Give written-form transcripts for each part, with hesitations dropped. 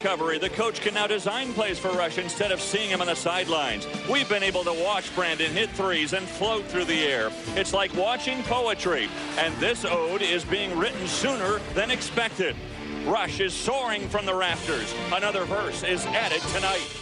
recovery, the coach can now design plays for Rush instead of seeing him on the sidelines. We've been able to watch Brandon hit threes and float through the air. It's like watching poetry, and this ode is being written sooner than expected. Rush is soaring from the rafters. Another verse is added tonight.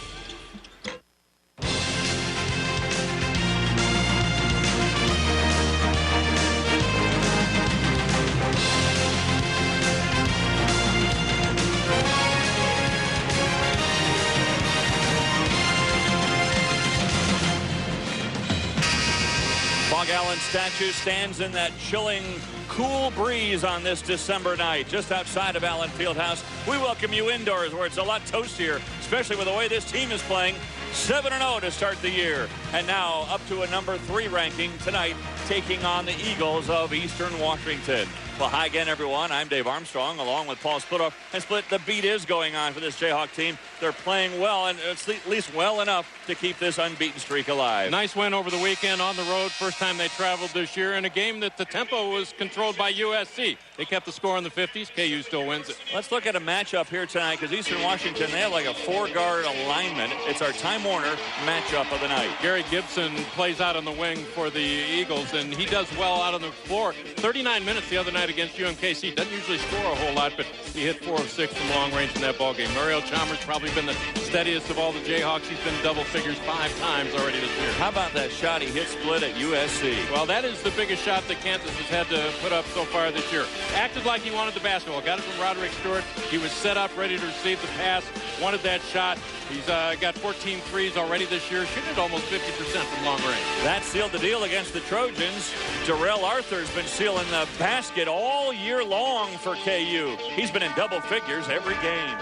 Bog Allen statue stands in that chilling, cool breeze on this December night just outside of Allen Fieldhouse. We welcome you indoors where it's a lot toastier, especially with the way this team is playing. 7-0 to start the year. And now up to a number 3 ranking tonight, taking on the Eagles of Eastern Washington. Well, hi again, everyone. I'm Dave Armstrong, along with Paul Splitoff. And Split, the beat is going on for this Jayhawk team. They're playing well, and it's at least well enough to keep this unbeaten streak alive. Nice win over the weekend on the road. First time they traveled this year in a game that the tempo was controlled by USC. They kept the score in the 50s. KU still wins it. Let's look at a matchup here tonight, because Eastern Washington, they have like a 4-guard alignment. It's our Time Warner matchup of the night. Gary Gibson plays out on the wing for the Eagles, and he does well out on the floor. 39 minutes the other night against UMKC. Doesn't usually score a whole lot, but he hit 4 of 6 from long range in that ball game. Mario Chalmers probably been the steadiest of all the Jayhawks. He's been double figures 5 times already this year. How about that shot he hit Split at USC? Well, that is the biggest shot that Kansas has had to put up so far this year. Acted like he wanted the basketball. Got it from Roderick Stewart. He was set up, ready to receive the pass. Wanted that shot. He's got 14 threes already this year. Shooting at almost 50% from long range. That sealed the deal against the Trojans. Darrell Arthur's been sealing the basket all year long for KU. He's been in double figures every game.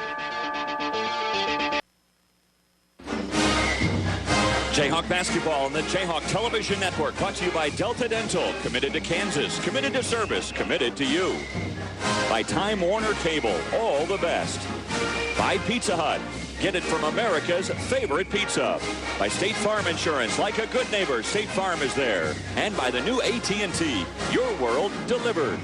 Jayhawk basketball on the Jayhawk Television Network, brought to you by Delta Dental, committed to Kansas, committed to service, committed to you. By Time Warner Cable, all the best. By Pizza Hut, get it from America's favorite pizza. By State Farm Insurance, like a good neighbor, State Farm is there. And by the new AT&T, your world delivered.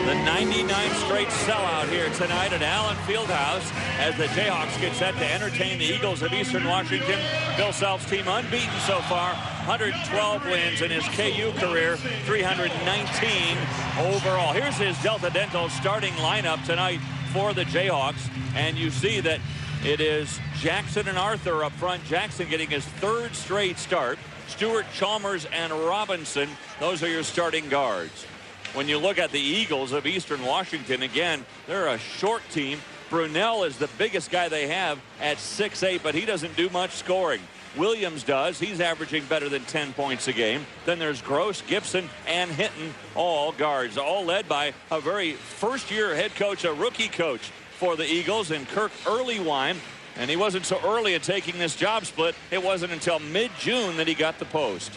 The 99th straight sellout here tonight at Allen Fieldhouse as the Jayhawks get set to entertain the Eagles of Eastern Washington. Bill Self's team unbeaten so far, 112 wins in his KU career, 319 overall. Here's his Delta Dental starting lineup tonight for the Jayhawks, and you see that it is Jackson and Arthur up front. Jackson getting his 3rd straight start. Stewart, Chalmers, and Robinson, those are your starting guards. When you look at the Eagles of Eastern Washington, again, they're a short team. Brunell is the biggest guy they have at 6'8", but he doesn't do much scoring. Williams does. He's averaging better than 10 points a game. Then there's Gross, Gibson, and Hinton, all guards, all led by a very first-year head coach, a rookie coach for the Eagles, and Kirk Earlywine. And he wasn't so early in taking this job, Split. It wasn't until mid-June that he got the post.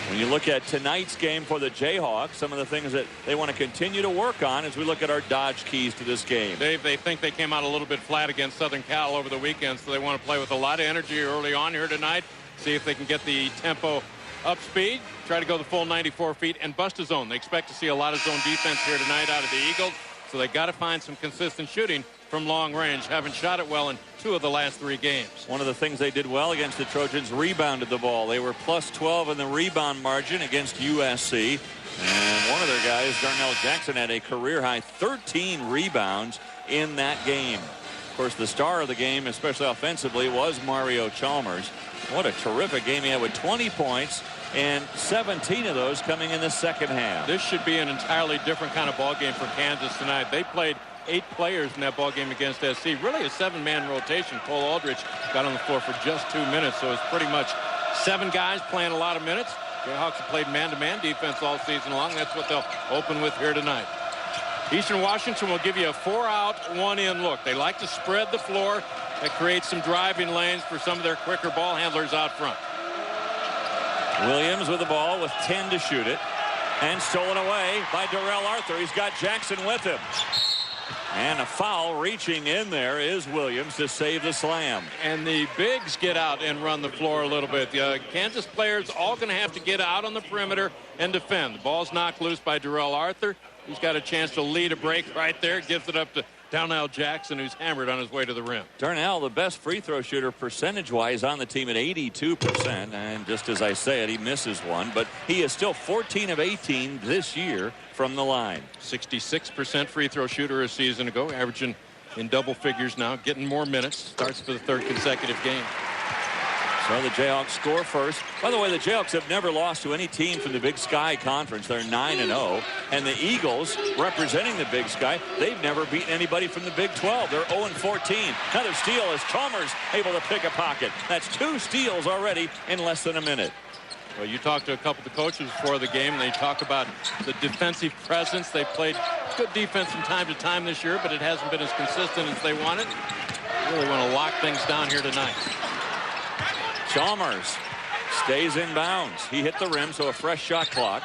When you look at tonight's game for the Jayhawks, some of the things that they want to continue to work on as we look at our Dodge keys to this game. Dave, they think they came out a little bit flat against Southern Cal over the weekend, so they want to play with a lot of energy early on here tonight, see if they can get the tempo up speed, try to go the full 94 feet, and bust a zone. They expect to see a lot of zone defense here tonight out of the Eagles, so they got to find some consistent shooting from long range. Haven't shot it well in 2 of the last 3 games. One of the things they did well against the Trojans, rebounded the ball. They were plus 12 in the rebound margin against USC. And one of their guys, Darnell Jackson, had a career-high 13 rebounds in that game. Of course, the star of the game, especially offensively, was Mario Chalmers. What a terrific game he had with 20 points, and 17 of those coming in the second half. This should be an entirely different kind of ball game for Kansas tonight. They played 8 players in that ball game against SC. Really a 7-man rotation. Cole Aldrich got on the floor for just 2 minutes, so it's pretty much 7 guys playing a lot of minutes. Jayhawks have played man-to-man defense all season long. That's what they'll open with here tonight. Eastern Washington will give you a 4-out, 1-in look. They like to spread the floor. That creates some driving lanes for some of their quicker ball handlers out front. Williams with the ball with 10 to shoot it. And stolen away by Darrell Arthur. He's got Jackson with him. And a foul reaching in there is Williams to save the slam. And the bigs get out and run the floor a little bit. The Kansas players all going to have to get out on the perimeter and defend. The ball's knocked loose by Darrell Arthur. He's got a chance to lead a break right there. Gives it up to Darnell Jackson, who's hammered on his way to the rim. Darnell, the best free throw shooter percentage-wise on the team at 82%. And just as I said, he misses one. But he is still 14 of 18 this year from the line. 66% free throw shooter a season ago, averaging in double figures now, getting more minutes. Starts for the third consecutive game. So the Jayhawks score first. By the way, the Jayhawks have never lost to any team from the Big Sky Conference. They're 9-0. And the Eagles, representing the Big Sky, they've never beaten anybody from the Big 12. They're 0-14. Another steal as Chalmers able to pick a pocket. That's 2 steals already in less than a minute. Well, you talked to a couple of the coaches before the game, and they talk about the defensive presence. They played good defense from time to time this year, but it hasn't been as consistent as they wanted. Really want to lock things down here tonight. Chalmers stays in bounds. He hit the rim, so a fresh shot clock.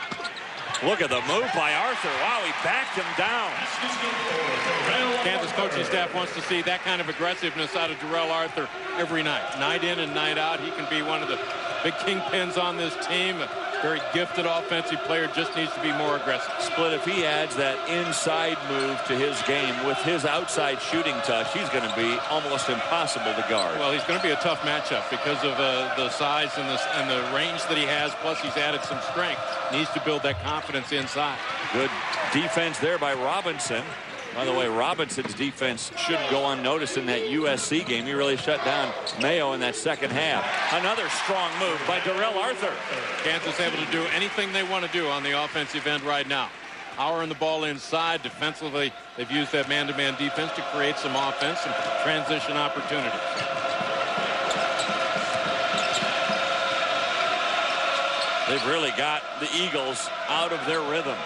Look at the move by Arthur. Wow, he backed him down. Kansas coaching staff wants to see that kind of aggressiveness out of Darrell Arthur every night. Night in and night out. He can be one of the big kingpins on this team. A very gifted offensive player, just needs to be more aggressive. Split, if he adds that inside move to his game with his outside shooting touch, he's going to be almost impossible to guard. Well, he's going to be a tough matchup because of the size and the range that he has, plus he's added some strength. Needs to build that confidence inside. Good defense there by Robinson. By the way, Robinson's defense should go unnoticed in that USC game. He really shut down Mayo in that second half. Another strong move by Darrell Arthur. Kansas able to do anything they want to do on the offensive end right now. Powering the ball inside. Defensively, they've used that man-to-man defense to create some offense, some transition opportunities. They've really got the Eagles out of their rhythm.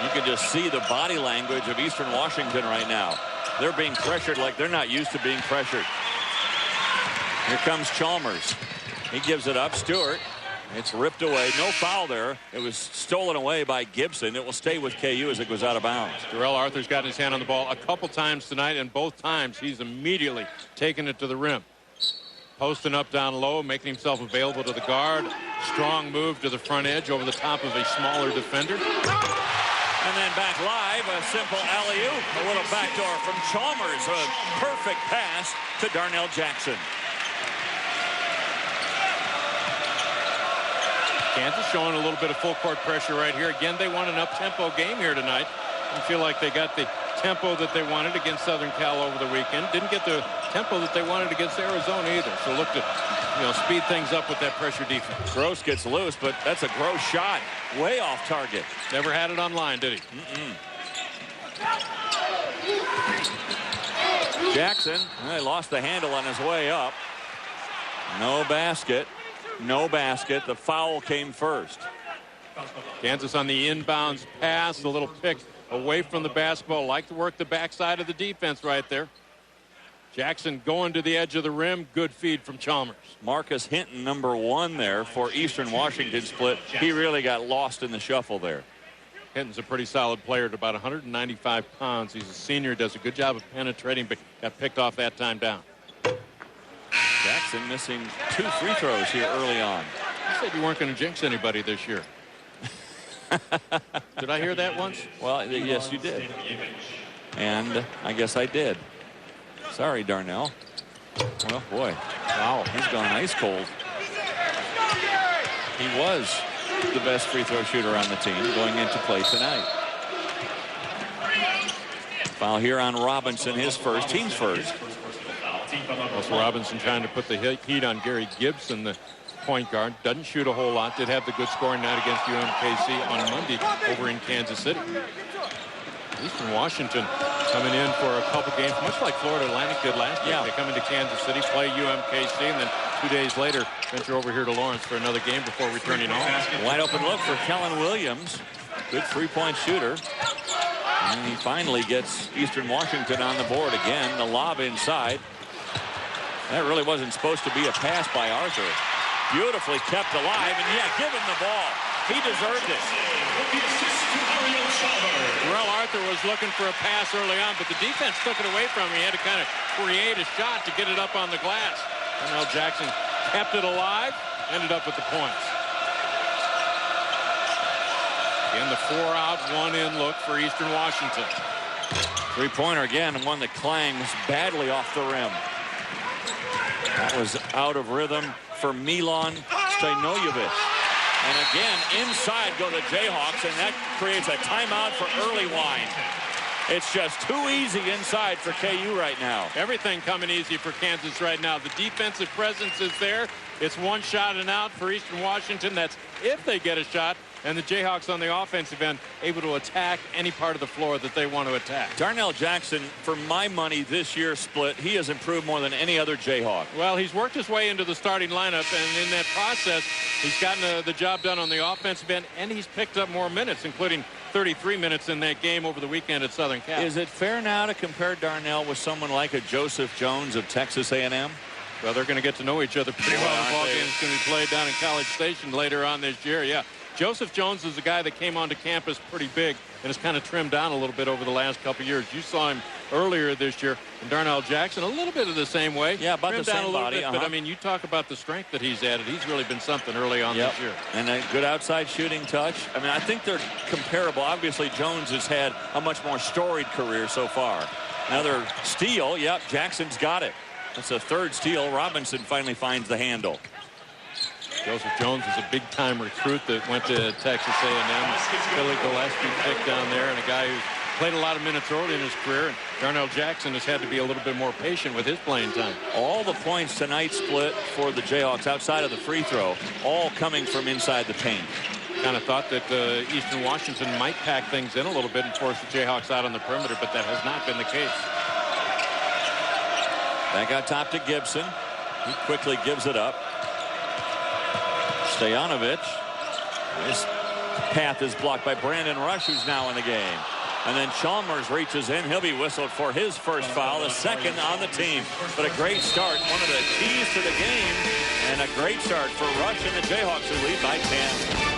You can just see the body language of Eastern Washington right now. They're being pressured like they're not used to being pressured. Here comes Chalmers. He gives it up. Stewart. It's ripped away. No foul there. It was stolen away by Gibson. It will stay with KU as it goes out of bounds. Darrell Arthur's gotten his hand on the ball a couple times tonight, and both times he's immediately taken it to the rim. Posting up down low, making himself available to the guard. Strong move to the front edge over the top of a smaller defender. And then back live, a simple alley-oop. A little backdoor from Chalmers. A perfect pass to Darnell Jackson. Kansas showing a little bit of full court pressure right here. Again, they want an up-tempo game here tonight. I feel like they got the tempo that they wanted against Southern Cal over the weekend. Didn't get the tempo that they wanted against Arizona either. So look to, speed things up with that pressure defense. Gross gets loose, but that's a gross shot. Way off target. Never had it on line, did he? Jackson, he lost the handle on his way up. No basket. No basket. The foul came first. Kansas on the inbounds pass, a little pick away from the basketball. Like to work the backside of the defense right there. Jackson going to the edge of the rim. Good feed from Chalmers. Marcus Hinton, number 1 there for Eastern Washington split. He really got lost in the shuffle there. Hinton's a pretty solid player at about 195 pounds. He's a senior, does a good job of penetrating, but got picked off that time down. Jackson missing 2 free throws here early on. You said you weren't going to jinx anybody this year. Did I hear that once? Well, yes, you did. And I guess I did. Sorry, Darnell. Well, boy. Wow, he's gone ice cold. He was the best free throw shooter on the team going into play tonight. Foul here on Robinson, his first, team's first. Also Robinson trying to put the heat on Gary Gibson, the point guard. Doesn't shoot a whole lot. Did have the good scoring night against UMKC on Monday over in Kansas City. Eastern Washington coming in for a couple games, much like Florida Atlantic did last year. They come into Kansas City, play UMKC, and then 2 days later venture over here to Lawrence for another game before returning home. Wide open look for Kellen Williams. Good three-point shooter. And he finally gets Eastern Washington on the board again. The lob inside. That really wasn't supposed to be a pass by Arthur. Beautifully kept alive, and give him the ball. He deserved it. Darrell Arthur was looking for a pass early on, but the defense took it away from him. He had to kind of create a shot to get it up on the glass. Darnell Jackson kept it alive, ended up with the points. In the 4-out, 1-in look for Eastern Washington. Three-pointer again, and one that clangs badly off the rim. That was out of rhythm for Milan Stojanovic. And again, inside go the Jayhawks, and that creates a timeout for early wine. It's just too easy inside for KU right now. Everything coming easy for Kansas right now. The defensive presence is there. It's one shot and out for Eastern Washington. That's if they get a shot. And the Jayhawks on the offensive end able to attack any part of the floor that they want to attack. Darnell Jackson, for my money this year split, he has improved more than any other Jayhawk. Well, he's worked his way into the starting lineup, and in that process, he's gotten the job done on the offensive end, and he's picked up more minutes, including 33 minutes in that game over the weekend at Southern Cal. Is it fair now to compare Darnell with someone like a Joseph Jones of Texas A&M? Well, they're going to get to know each other pretty well. The ball game is going to be played down in College Station later on this year. Yeah. Joseph Jones is a guy that came onto campus pretty big and has kind of trimmed down a little bit over the last couple of years. You saw him earlier this year. And Darnell Jackson, a little bit of the same way. Yeah, about the same body. But, I mean, you talk about the strength that he's added. He's really been something early on this year. And a good outside shooting touch. I mean, I think they're comparable. Obviously, Jones has had a much more storied career so far. Another steal. Yep, Jackson's got it. That's a third steal. Robinson finally finds the handle. Joseph Jones is a big-time recruit that went to Texas A&M. Billy Gillespie picked down there, and a guy who's played a lot of minutes early in his career. And Darnell Jackson has had to be a little bit more patient with his playing time. All the points tonight split for the Jayhawks outside of the free throw, all coming from inside the paint. Kind of thought that Eastern Washington might pack things in a little bit and force the Jayhawks out on the perimeter, but that has not been the case. Back out top to Gibson. He quickly gives it up. Stojanovic. His path is blocked by Brandon Rush, who's now in the game. And then Chalmers reaches in. He'll be whistled for his first foul, the second on the team. But a great start, one of the keys to the game, and a great start for Rush and the Jayhawks, who lead by 10.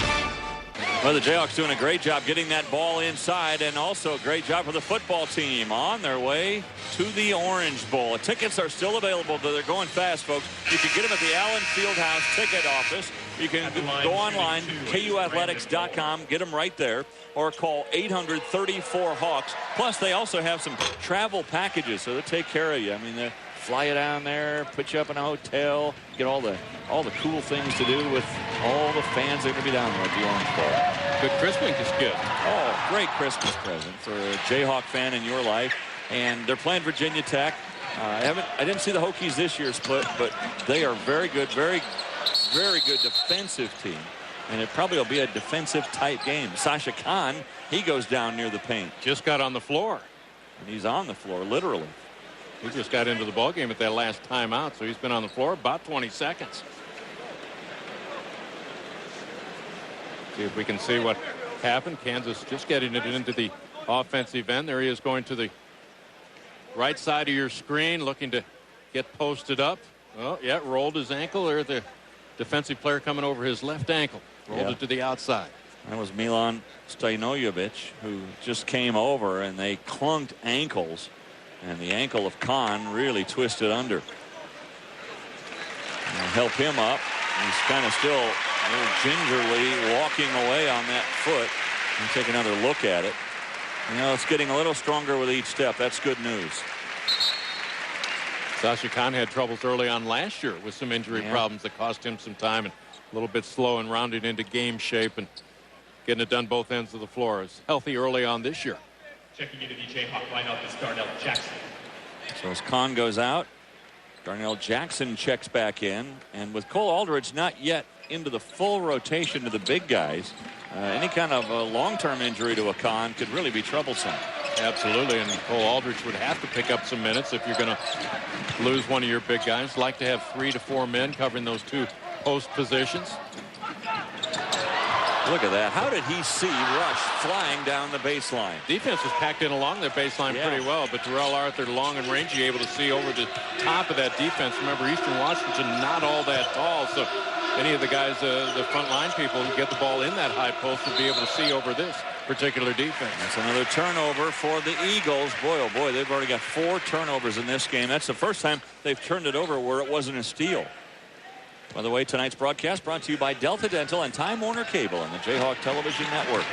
Well, the Jayhawks doing a great job getting that ball inside, and also a great job for the football team on their way to the Orange Bowl. Tickets are still available, but they're going fast, folks. You can get them at the Allen Fieldhouse ticket office. You can go online, KUathletics.com, get them right there, or call 800-34-HAWKS. Plus, they also have some travel packages, so they'll take care of you. I mean, they fly you down there, put you up in a hotel, get all the cool things to do with all the fans that are going to be down there at the Orange Bowl. Good Christmas gift. Oh, great Christmas present for a Jayhawk fan in your life. And they're playing Virginia Tech. I didn't see the Hokies this year split, but they are very good, very good defensive team. And it probably will be a defensive type game. Sasha Khan, he goes down near the paint. Just got on the floor. And he's on the floor, literally. He just got into the ball game at that last timeout, so he's been on the floor about 20 seconds. See if we can see what happened. Kansas just getting it into the offensive end. There he is going to the right side of your screen, looking to get posted up. Oh, yeah, rolled his ankle. Or the defensive player coming over his left ankle. Rolled it to the outside. That was Milan Stojanovic, who just came over, and they clunked ankles. And the ankle of Khan really twisted under. And help him up. He's kind of still gingerly walking away on that foot. And take another look at it. You know, it's getting a little stronger with each step. That's good news. Sasha Khan had troubles early on last year with some injury problems that cost him some time, and a little bit slow in rounding into game shape and getting it done both ends of the floor. Is healthy early on this year. Checking into the Jayhawk lineup is Darnell Jackson. So as Khan goes out, Darnell Jackson checks back in, and with Cole Aldridge not yet into the full rotation of the big guys, any kind of a long-term injury to a Khan could really be troublesome. Absolutely, and Cole Aldridge would have to pick up some minutes if you're going to lose one of your big guys. Like to have 3 to 4 men covering those two post positions. Look at that. How did he see Rush flying down the baseline? Defense was packed in along their baseline pretty well, but Terrell Arthur, long and rangy, able to see over the top of that defense. Remember, Eastern Washington not all that tall, so any of the guys, the front line people who get the ball in that high post will be able to see over this particular defense. That's another turnover for the Eagles. Boy, oh boy, they've already got 4 turnovers in this game. That's the first time they've turned it over where it wasn't a steal. By the way, tonight's broadcast brought to you by Delta Dental and Time Warner Cable and the Jayhawk Television Network.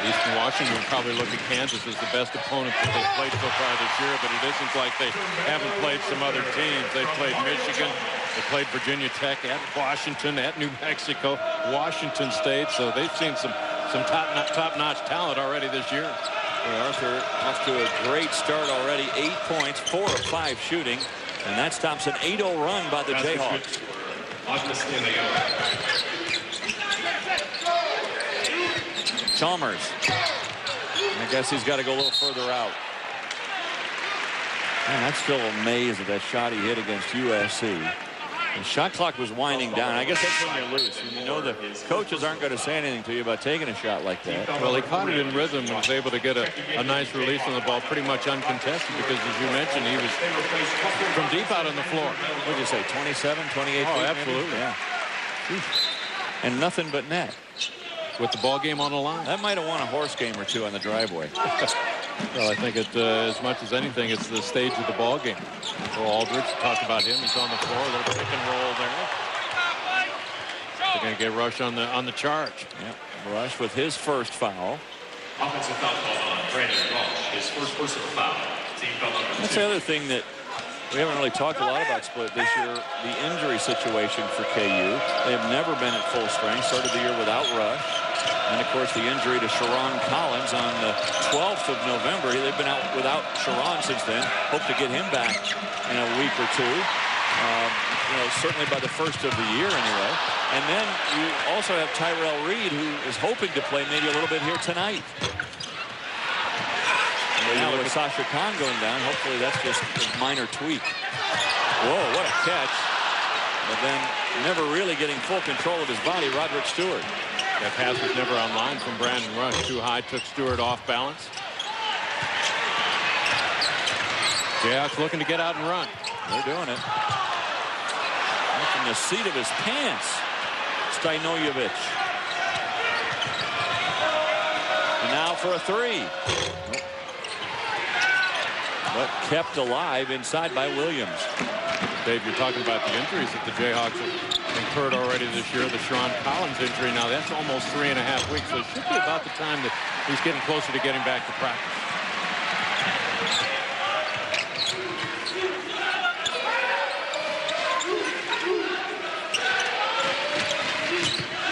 Eastern Washington would probably look at Kansas as the best opponent that they've played so far this year, but it isn't like they haven't played some other teams. They've played Michigan, they played Virginia Tech, at Washington, at New Mexico, Washington State, so they've seen some top-notch talent already this year. Well, Arthur off to a great start already. 8 points, 4 of 5 shooting, and that stops an 8-0 run by the Jayhawks. Chalmers. I guess he's got to go a little further out. Man, I'm still amazed at that shot he hit against USC. The shot clock was winding down. I guess that's when you're loose. You know the coaches aren't going to say anything to you about taking a shot like that. Well, he caught it in rhythm and was able to get a nice release on the ball, pretty much uncontested, because, as you mentioned, he was from deep out on the floor. What did you say, 27, 28? Oh, absolutely. Yeah. And nothing but net. With the ball game on the line. That might have won a horse game or two on the driveway. Well, I think it, as much as anything, it's the stage of the ball game. So Aldridge, talked about him. He's on the floor. A little pick and roll there. They're going to get Rush on the charge. Yep. Rush with his first foul. Offensive foul call on Brandon Rush, his first personal foul. Team foul number 2. That's the other thing that we haven't really talked a lot about Split this year. The injury situation for KU. They have never been at full strength. Started the year without Rush. And, of course, the injury to Sharon Collins on the 12th of November. They've been out without Sharon since then. Hope to get him back in a week or two. You know, certainly by the first of the year anyway. And then you also have Tyrell Reed, who is hoping to play maybe a little bit here tonight. And now with Sasha Khan going down, hopefully that's just a minor tweak. Whoa, what a catch. But then never really getting full control of his body, Roderick Stewart. That pass was never on line from Brandon Rush. Too high, took Stewart off balance. Jayhawks looking to get out and run. They're doing it. From the seat of his pants, Stojanovic. And now for a three. But kept alive inside by Williams. Dave, you're talking about the injuries that the Jayhawks have incurred already this year. The Sharon Collins injury, now that's almost 3.5 weeks, so it should be about the time that he's getting closer to getting back to practice.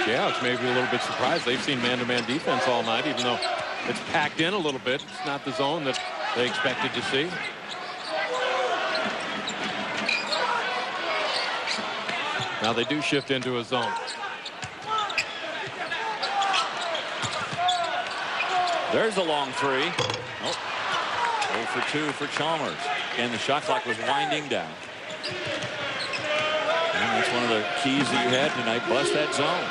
Jayhawks may be a little bit surprised. They've seen man-to-man defense all night, even though it's packed in a little bit. It's not the zone that they expected to see. Now they do shift into a zone. There's a long three. Oh. 0 for 2 for Chalmers. And the shot clock was winding down. And that's one of the keys that you had tonight. Bust that zone.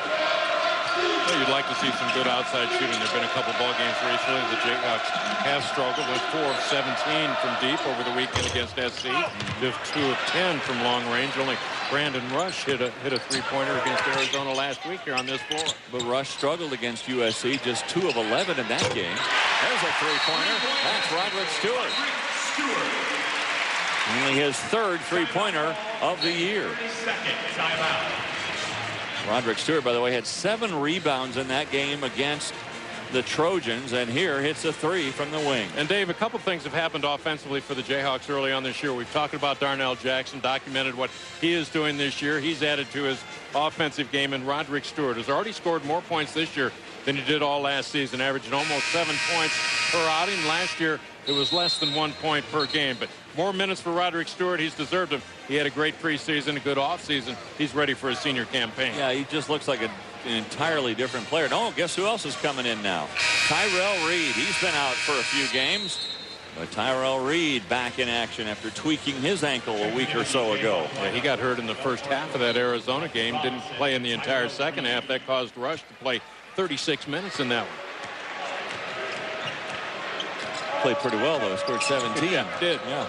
Well, you'd like to see some good outside shooting. There have been a couple ball games recently. The Jayhawks have struggled with 4 of 17 from deep over the weekend against SC. Just 2 of 10 from long range. Only Brandon Rush hit a three-pointer against Arizona last week here on this floor. But Rush struggled against USC. Just 2 of 11 in that game. There's a three-pointer. That's Roderick Stewart. Only his 3rd three-pointer of the year. Second timeout. Roderick Stewart, by the way, had 7 rebounds in that game against the Trojans, and here hits a 3 from the wing. And Dave, a couple things have happened offensively for the Jayhawks early on this year. We've talked about Darnell Jackson, documented what he is doing this year. He's added to his offensive game, and Roderick Stewart has already scored more points this year than he did all last season, averaging almost 7 points per outing. Last year, it was less than 1 point per game, but more minutes for Roderick Stewart. He's deserved them. He had a great preseason, a good offseason. He's ready for his senior campaign. Yeah, he just looks like an entirely different player. No, guess who else is coming in now? Tyrell Reed. He's been out for a few games. But Tyrell Reed back in action after tweaking his ankle a week or so ago. Yeah, he got hurt in the first half of that Arizona game. Didn't play in the entire second half. That caused Rush to play 36 minutes in that one. Played pretty well, though. Scored 17. Yeah, did. Yeah.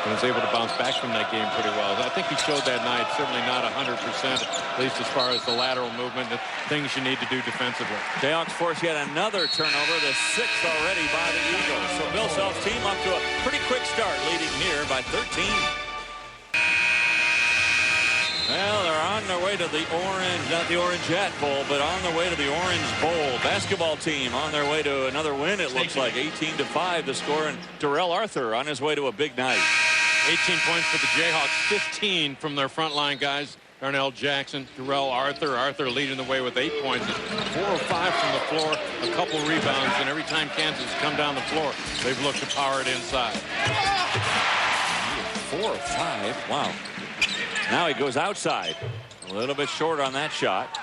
And was able to bounce back from that game pretty well. I think he showed that night, certainly not 100%, at least as far as the lateral movement, the things you need to do defensively. Jayhawks force yet another turnover, the 6th already by the Eagles. So Bill Self's team up to a pretty quick start, leading here by 13. Well, they're on their way to the orange, not the Orangeette Bowl, but on their way to the Orange Bowl. Basketball team on their way to another win, it looks like. 18-5 the score, and Darrell Arthur on his way to a big night. 18 points for the Jayhawks, 15 from their frontline guys. Darnell Jackson, Darrell Arthur. Arthur leading the way with 8 points. 4 of 5 from the floor, a couple rebounds, and every time Kansas has come down the floor, they've looked to power it inside. 4 of 5, wow. Now he goes outside. A little bit short on that shot.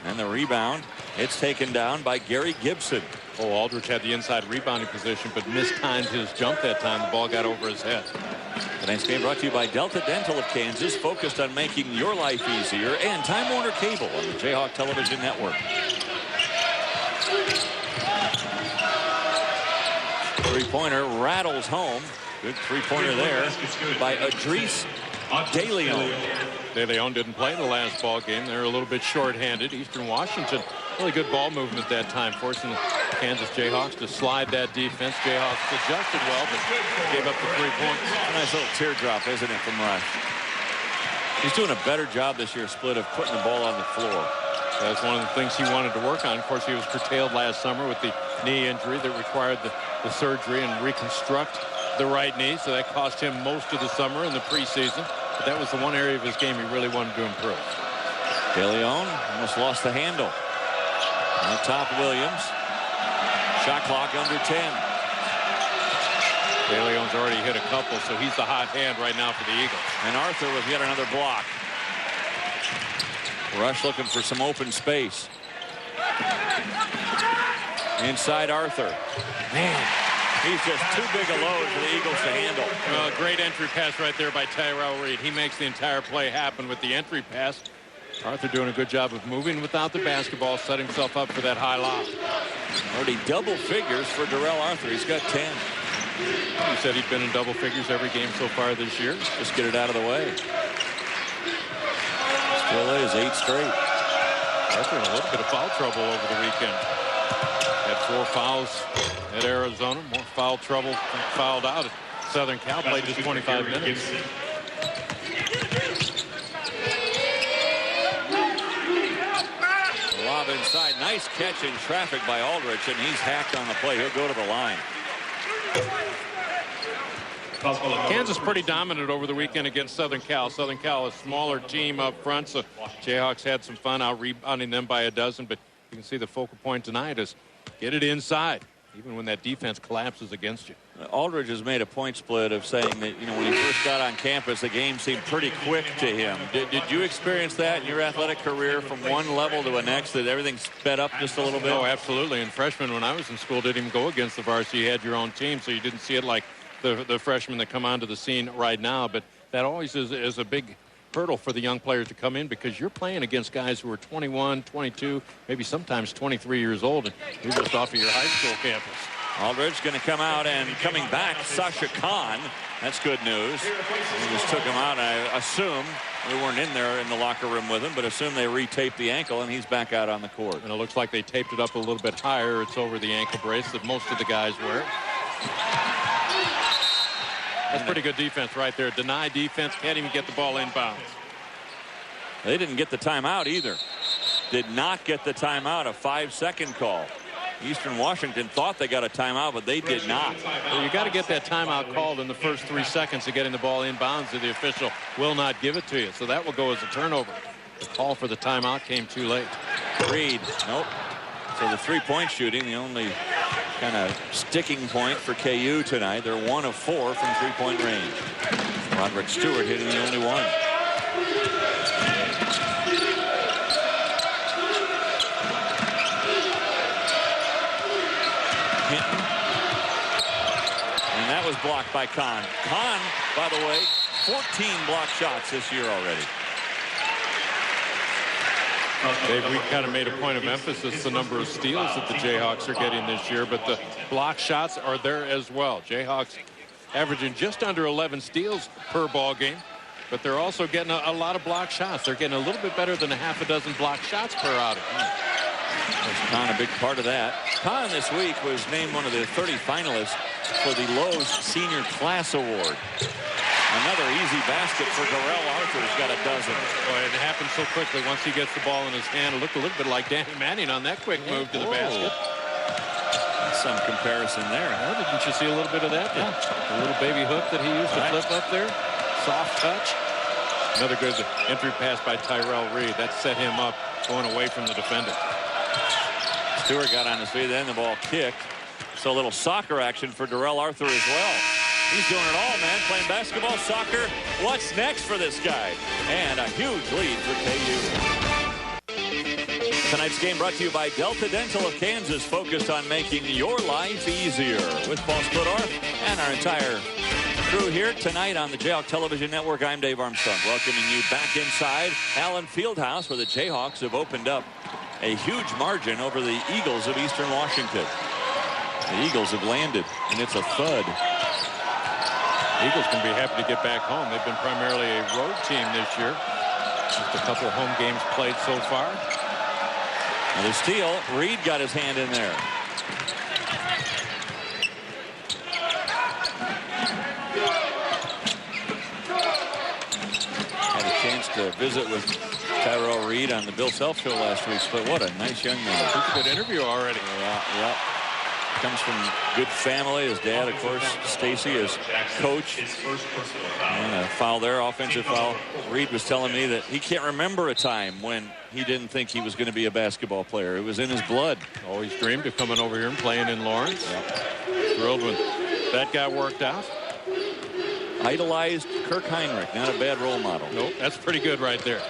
And the rebound, it's taken down by Gary Gibson. Oh, Aldridge had the inside rebounding position, but mistimed his jump that time. The ball got over his head. Tonight's game brought to you by Delta Dental of Kansas, focused on making your life easier, and Time Warner Cable on the Jayhawk Television Network. Three-pointer rattles home. Good three-pointer there by Adrice DeLeon. DeLeon didn't play the last ball game. They're a little bit short-handed. Eastern Washington, really good ball movement that time, forcing the Kansas Jayhawks to slide that defense. Jayhawks adjusted well, but gave up the 3 points. A nice little teardrop, isn't it, from Rush? He's doing a better job this year, Split, of putting the ball on the floor. That's one of the things he wanted to work on. Of course, he was curtailed last summer with the knee injury that required the surgery and reconstruct the right knee, so that cost him most of the summer in the preseason. But that was the one area of his game he really wanted to improve. DeLeon almost lost the handle. On top, Williams. Shot clock under 10. DeLeon's already hit a couple, so he's the hot hand right now for the Eagles. And Arthur with yet another block. Rush looking for some open space. Inside Arthur. Man, he's just too big a load for the Eagles to handle. Well, great entry pass right there by Tyrell Reed. He makes the entire play happen with the entry pass. Arthur doing a good job of moving without the basketball, setting himself up for that high lob. Already double figures for Darrell Arthur. He's got 10. He said he'd been in double figures every game so far this year. Just get it out of the way. Still is 8 straight. Arthur in a little bit of foul trouble over the weekend. Had 4 fouls at Arizona. More foul trouble than fouled out at Southern Cal. Played just 25 minutes. Lob inside. Nice catch in traffic by Aldrich, and he's hacked on the play. He'll go to the line. Kansas pretty dominant over the weekend against Southern Cal. Southern Cal, a smaller team up front, so Jayhawks had some fun out rebounding them by a dozen, but you can see the focal point tonight is get it inside, even when that defense collapses against you. Aldridge has made a point, Split, of saying that, you know, when he first got on campus, the game seemed pretty quick to him. Did you experience that in your athletic career from one level to the next, that everything sped up just a little bit? Oh, absolutely. And freshmen, when I was in school, didn't even go against the varsity. You had your own team, so you didn't see it like the freshmen that come onto the scene right now. But that always is a big hurdle for the young players to come in, because you're playing against guys who are 21, 22, maybe sometimes 23 years old, and you're just off of your high school campus. Aldridge going to come out, and coming back, Sasha Khan. That's good news. We just took him out. I assume we weren't in there in the locker room with him, but assume they retaped the ankle, and he's back out on the court. And it looks like they taped it up a little bit higher. It's over the ankle brace that most of the guys wear. That's pretty good defense right there. Deny defense, can't even get the ball inbounds. They didn't get the timeout either. Did not get the timeout, a 5-second call. Eastern Washington thought they got a timeout, but they did not. Well, you got to get that timeout called in the first 3 seconds of getting the ball inbounds, or the official will not give it to you. So that will go as a turnover. The call for the timeout came too late. Reed, nope. So the three-point shooting, the only kind of sticking point for KU tonight. They're 1 of 4 from three-point range. Roderick Stewart hitting the only one. Hinton. And that was blocked by Kahn. Kahn, by the way, 14 blocked shots this year already. We kind of made a point of emphasis the number of steals that the Jayhawks are getting this year, but the block shots are there as well. Jayhawks averaging just under 11 steals per ball game, but they're also getting a lot of block shots. They're getting a little bit better than a half a dozen block shots per outing. Was Kahn a big part of that? Kahn this week was named one of the 30 finalists for the Lowe's Senior Class Award. Another easy basket for Darrell Arthur's got a dozen. Boy, it happened so quickly once he gets the ball in his hand. It looked a little bit like Danny Manning on that quick move to the basket. Some comparison there. Well, didn't you see a little bit of that? Yeah. A little baby hook that he used to flip up there. Soft touch. Another good entry pass by Tyrell Reed. That set him up going away from the defender. Stewart got on his feet, then the ball kicked. So a little soccer action for Darrell Arthur as well. He's doing it all, man. Playing basketball, soccer. What's next for this guy? And a huge lead for KU. Tonight's game brought to you by Delta Dental of Kansas, focused on making your life easier. With Paul Splittorff and our entire crew here tonight on the Jayhawk Television Network, I'm Dave Armstrong, welcoming you back inside Allen Fieldhouse, where the Jayhawks have opened up a huge margin over the Eagles of Eastern Washington. The Eagles have landed, and it's a thud. Eagles can be happy to get back home. They've been primarily a road team this year. Just a couple of home games played so far. Another steal. Reed got his hand in there. Had a chance to visit with Tyrell Reed on the Bill Self show last week, but what a nice young man. He's a good interview already. Yeah. Comes from good family. His dad, of course, Stacy, is coach. And a foul there, offensive foul. Reed was telling me that he can't remember a time when he didn't think he was going to be a basketball player. It was in his blood. Always dreamed of coming over here and playing in Lawrence. Thrilled when that guy worked out. Idolized Kirk Heinrich. Not a bad role model. Nope, that's pretty good right there.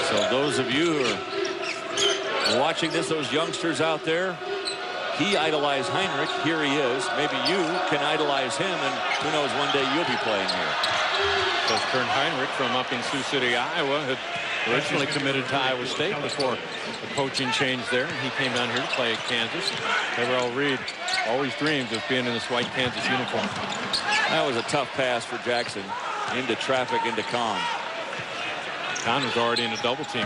So those of you who are watching this, those youngsters out there, he idolized Heinrich. Here he is. Maybe you can idolize him, and who knows, one day you'll be playing here. Because Kern Heinrich from up in Sioux City, Iowa, had originally committed to Iowa State before the coaching change there. He came down here to play at Kansas. Tyrell Reed always dreamed of being in this white Kansas uniform. That was a tough pass for Jackson. Into traffic, into Kahn. Kahn was already in a double team.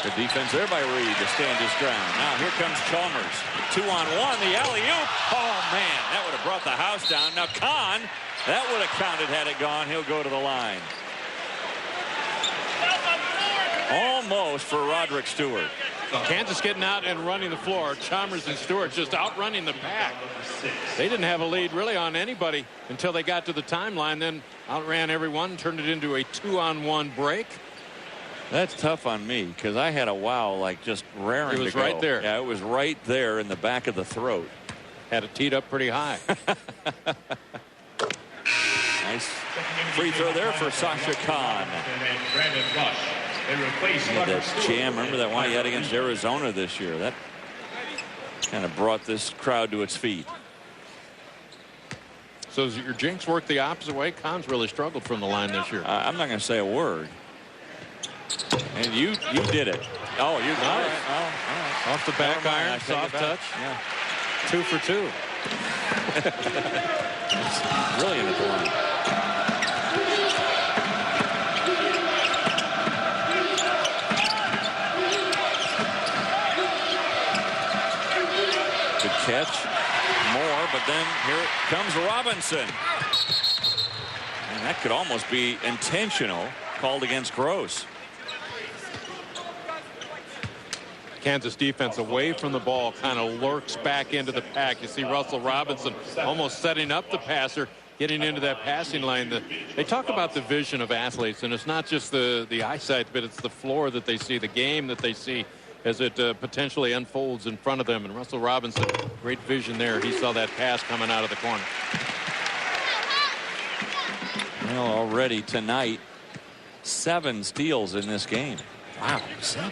Good defense there by Reed to stand his ground. Now here comes Chalmers. 2-on-1, the alley-oop. Oh, man, that would have brought the house down. Now Kahn, that would have counted had it gone. He'll go to the line. Almost for Roderick Stewart. Kansas getting out and running the floor. Chalmers and Stewart just outrunning the pack. They didn't have a lead really on anybody until they got to the timeline, then outran everyone, turned it into a 2-on-1 break. That's tough on me because I had a wow like just raring to go. It was right there. Yeah, it was right there in the back of the throat. Had it teed up pretty high. Nice free throw there for Sasha Kahn. That jam, remember that one he had against Arizona this year? That kind of brought this crowd to its feet. So does your jinx work the opposite way? Kahn's really struggled from the line this year. I'm not going to say a word. And you did it. Oh, you got it. Oh, all right. Off the back iron, soft touch. Yeah. 2 for 2. It's brilliant at the line. Good catch. More, but then here comes Robinson. And that could almost be intentional, called against Gross. Kansas defense away from the ball kind of lurks back into the pack. You see Russell Robinson almost setting up the passer, getting into that passing lane. They talk about the vision of athletes, and it's not just the eyesight, but it's the floor that they see, the game that they see as it potentially unfolds in front of them. And Russell Robinson, great vision there. He saw that pass coming out of the corner. Well, already tonight, 7 steals in this game. Wow, 7.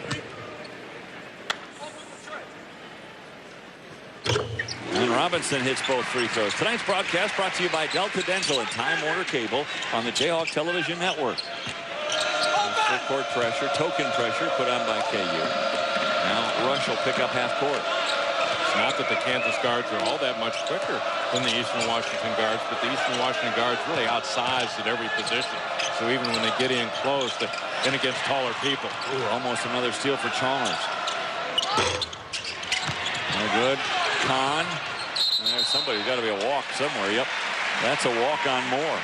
And Robinson hits both free throws. Tonight's broadcast brought to you by Delta Dental and Time Warner Cable on the Jayhawk Television Network. Full court pressure, token pressure put on by KU. Now Rush will pick up half court. It's not that the Kansas guards are all that much quicker than the Eastern Washington guards, but the Eastern Washington guards really outsized at every position. So even when they get in close, they're in against taller people. Ooh, almost another steal for Chalmers. No good. Kahn There's somebody. Got to be a walk somewhere. Yep. That's a walk on Moore.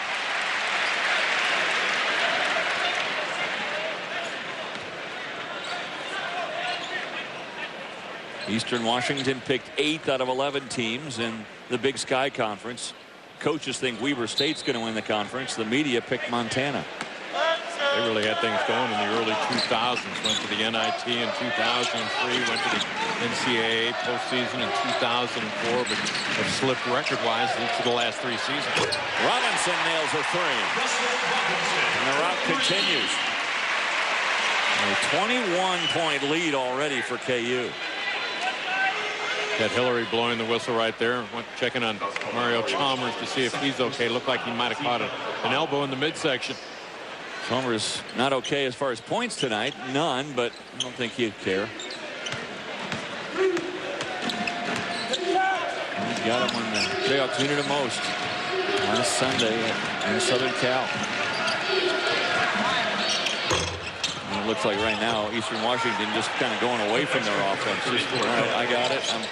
Eastern Washington picked 8th out of 11 teams in the Big Sky Conference. Coaches think Weber State's going to win the conference. The media picked Montana. They really had things going in the early 2000s. Went to the NIT in 2003. Went to the NCAA postseason in 2004. But have slipped record-wise each of the last 3 seasons. Robinson nails a 3. And the rout continues. A 21-point lead already for KU. Got Hillary blowing the whistle right there. Went checking on Mario Chalmers to see if he's okay. Looked like he might have caught an elbow in the midsection. Chalmers not okay as far as points tonight. None, but I don't think he'd care. He got him when the Jayhawks needed him most last Sunday in Southern Cal. And it looks like right now Eastern Washington just kind of going away from their offense. Just, all right, I got it. I'm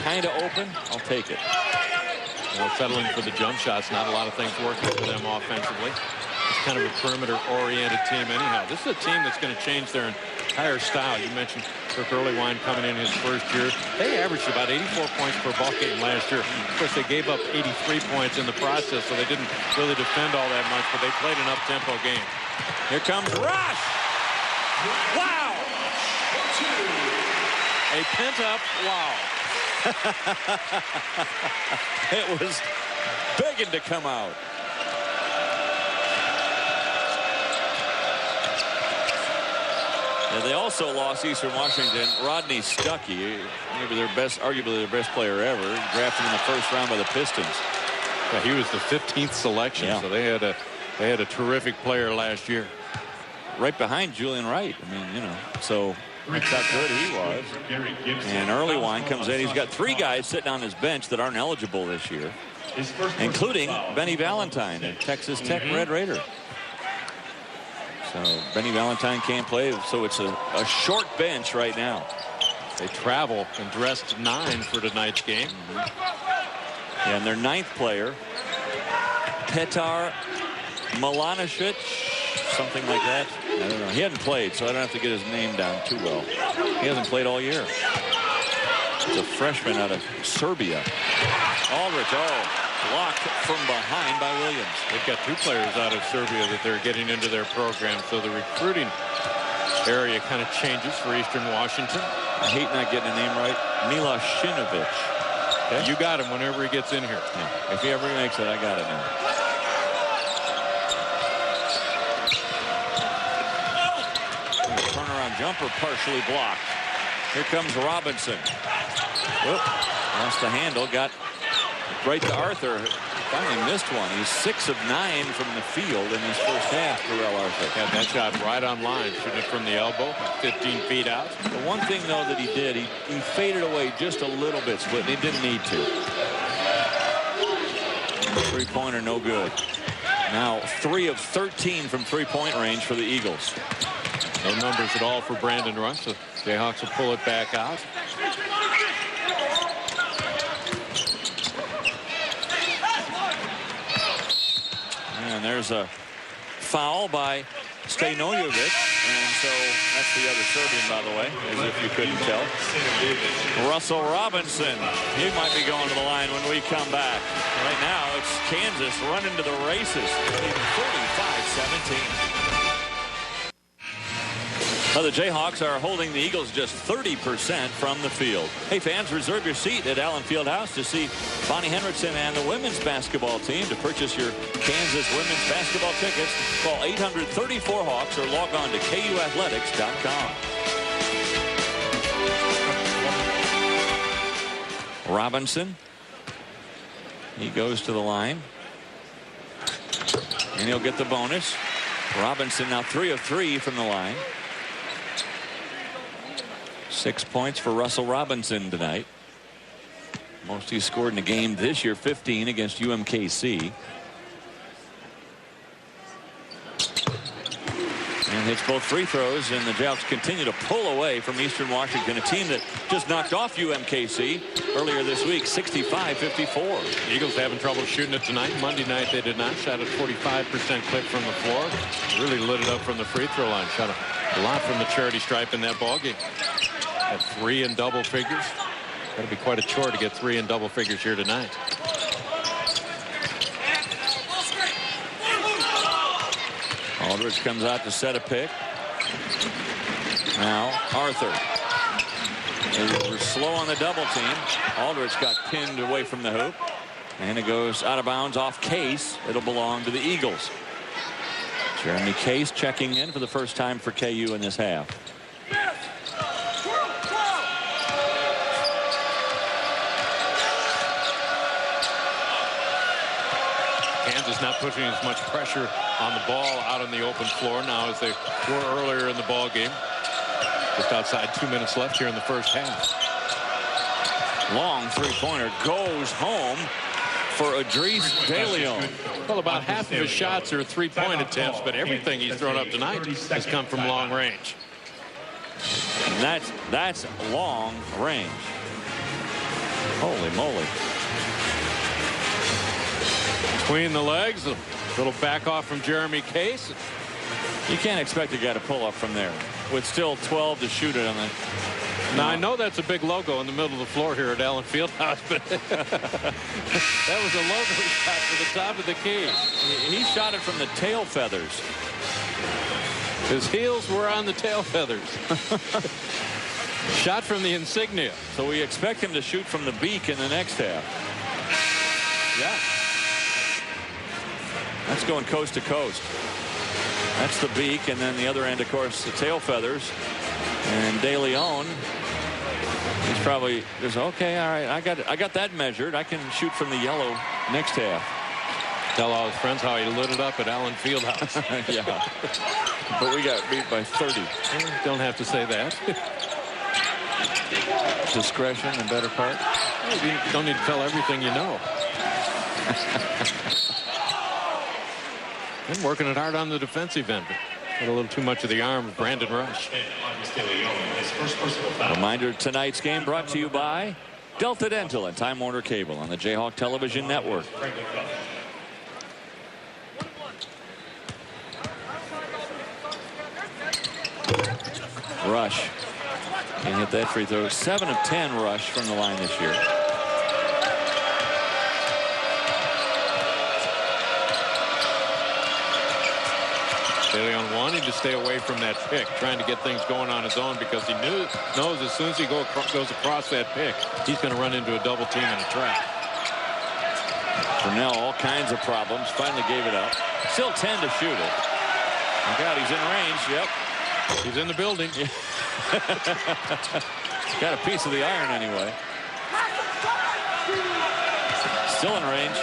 kind of open. I'll take it. Well, settling for the jump shots. Not a lot of things working for them offensively. It's kind of a perimeter-oriented team anyhow. This is a team that's going to change their entire style. You mentioned Kirk Earlywine coming in his first year. They averaged about 84 points per ball game last year. Of course, they gave up 83 points in the process, so they didn't really defend all that much, but they played an up-tempo game. Here comes Rush. Wow. A pent-up wow. It was begging to come out. And they also lost Eastern Washington Rodney Stuckey, maybe arguably their best player ever, drafted in the first round by the Pistons. Yeah, he was the 15th selection, so they had a terrific player last year. Right behind Julian Wright. I mean, you know, so that's how good he was. And Earlywine comes in. He's got 3 guys sitting on his bench that aren't eligible this year, including Benny Valentine, a Texas Tech Red Raider. So Benny Valentine can't play, so it's a short bench right now. They travel and dressed 9 for tonight's game. Yeah, and their 9th player, Petar Milanovic, something like that. I don't know. He hadn't played, so I don't have to get his name down too well. He hasn't played all year. It's a freshman out of Serbia. Aldrich, blocked from behind by Williams. They've got 2 players out of Serbia that they're getting into their program, so the recruiting area kind of changes for Eastern Washington. I hate not getting a name right. Milashinovic. Okay. You got him whenever he gets in here. Yeah. If he ever makes it, I got it now. Turnaround jumper partially blocked. Here comes Robinson. Whoop. Lost the handle. Got right to Arthur. Finally missed one. He's 6 of 9 from the field in his first half, Terrell Arthur. Had that shot right on line. Shooting it from the elbow, 15 feet out. The one thing, though, that he did, he faded away just a little bit, Split. He didn't need to. 3-pointer, no good. Now 3 of 13 from 3-point range for the Eagles. No numbers at all for Brandon Rush. So Jayhawks will pull it back out. And there's a foul by Stojanovic, and so that's the other Serbian, by the way, as if you couldn't tell. Russell Robinson, he might be going to the line when we come back. Right now, it's Kansas running to the races, 45-17. Now the Jayhawks are holding the Eagles just 30% from the field. Hey fans, reserve your seat at Allen Fieldhouse to see Bonnie Henriksen and the women's basketball team. To purchase your Kansas women's basketball tickets, call 800-34-HAWKS or log on to KUathletics.com. Robinson, he goes to the line, and he'll get the bonus. Robinson now 3 of 3 from the line. 6 points for Russell Robinson tonight. Most he's scored in a game this year, 15 against UMKC. And hits both free throws, and the Jayhawks continue to pull away from Eastern Washington, a team that just knocked off UMKC earlier this week, 65-54. Eagles having trouble shooting it tonight. Monday night they did not. Shot at 45% clip from the floor. Really lit it up from the free throw line. Shot a lot from the charity stripe in that ball game. At 3 in double figures. Got to be quite a chore to get 3 in double figures here tonight. Aldridge comes out to set a pick. Now Arthur. They were slow on the double team. Aldridge got pinned away from the hoop. And it goes out of bounds off Case. It'll belong to the Eagles. Jeremy Case checking in for the first time for KU in this half. Kansas not putting as much pressure on the ball out on the open floor now as they were earlier in the ball game. Just outside 2 minutes left here in the first half. Long three-pointer goes home for Idris DeLeon. Well, about half of his shots are three-point attempts, but everything he's thrown up tonight has come from long range. And that's long range. Holy moly. Between the legs, a little back off from Jeremy Case. You can't expect a guy to pull up from there with still 12 to shoot it on the. Now, I know that's a big logo in the middle of the floor here at Allen Fieldhouse, but that was a logo shot for the top of the key. He shot it from the tail feathers. His heels were on the tail feathers. Shot from the insignia. So we expect him to shoot from the beak in the next half. Yeah. That's going coast to coast. That's the beak, and then the other end, of course, the tail feathers. And DeLeon, he's probably just okay. All right, I got that measured. I can shoot from the yellow next half. Tell all his friends how he lit it up at Allen Fieldhouse. Yeah, but we got beat by 30. Don't have to say that. Discretion, the better part. You don't need to tell everything you know. And working it hard on the defensive end. Got a little too much of the arm of Brandon Rush. Reminder, tonight's game brought to you by Delta Dental and Time Warner Cable on the Jayhawk Television Network. Rush can hit that free throw. 7 of 10 Rush from the line this year. DeLeon wanting to stay away from that pick, trying to get things going on his own because he knows as soon as he goes across that pick, he's going to run into a double team and a trap. Brunel, all kinds of problems, finally gave it up. Still 10 to shoot it. Oh God, he's in range. Yep. He's in the building. Yeah. Got a piece of the iron anyway. Still in range.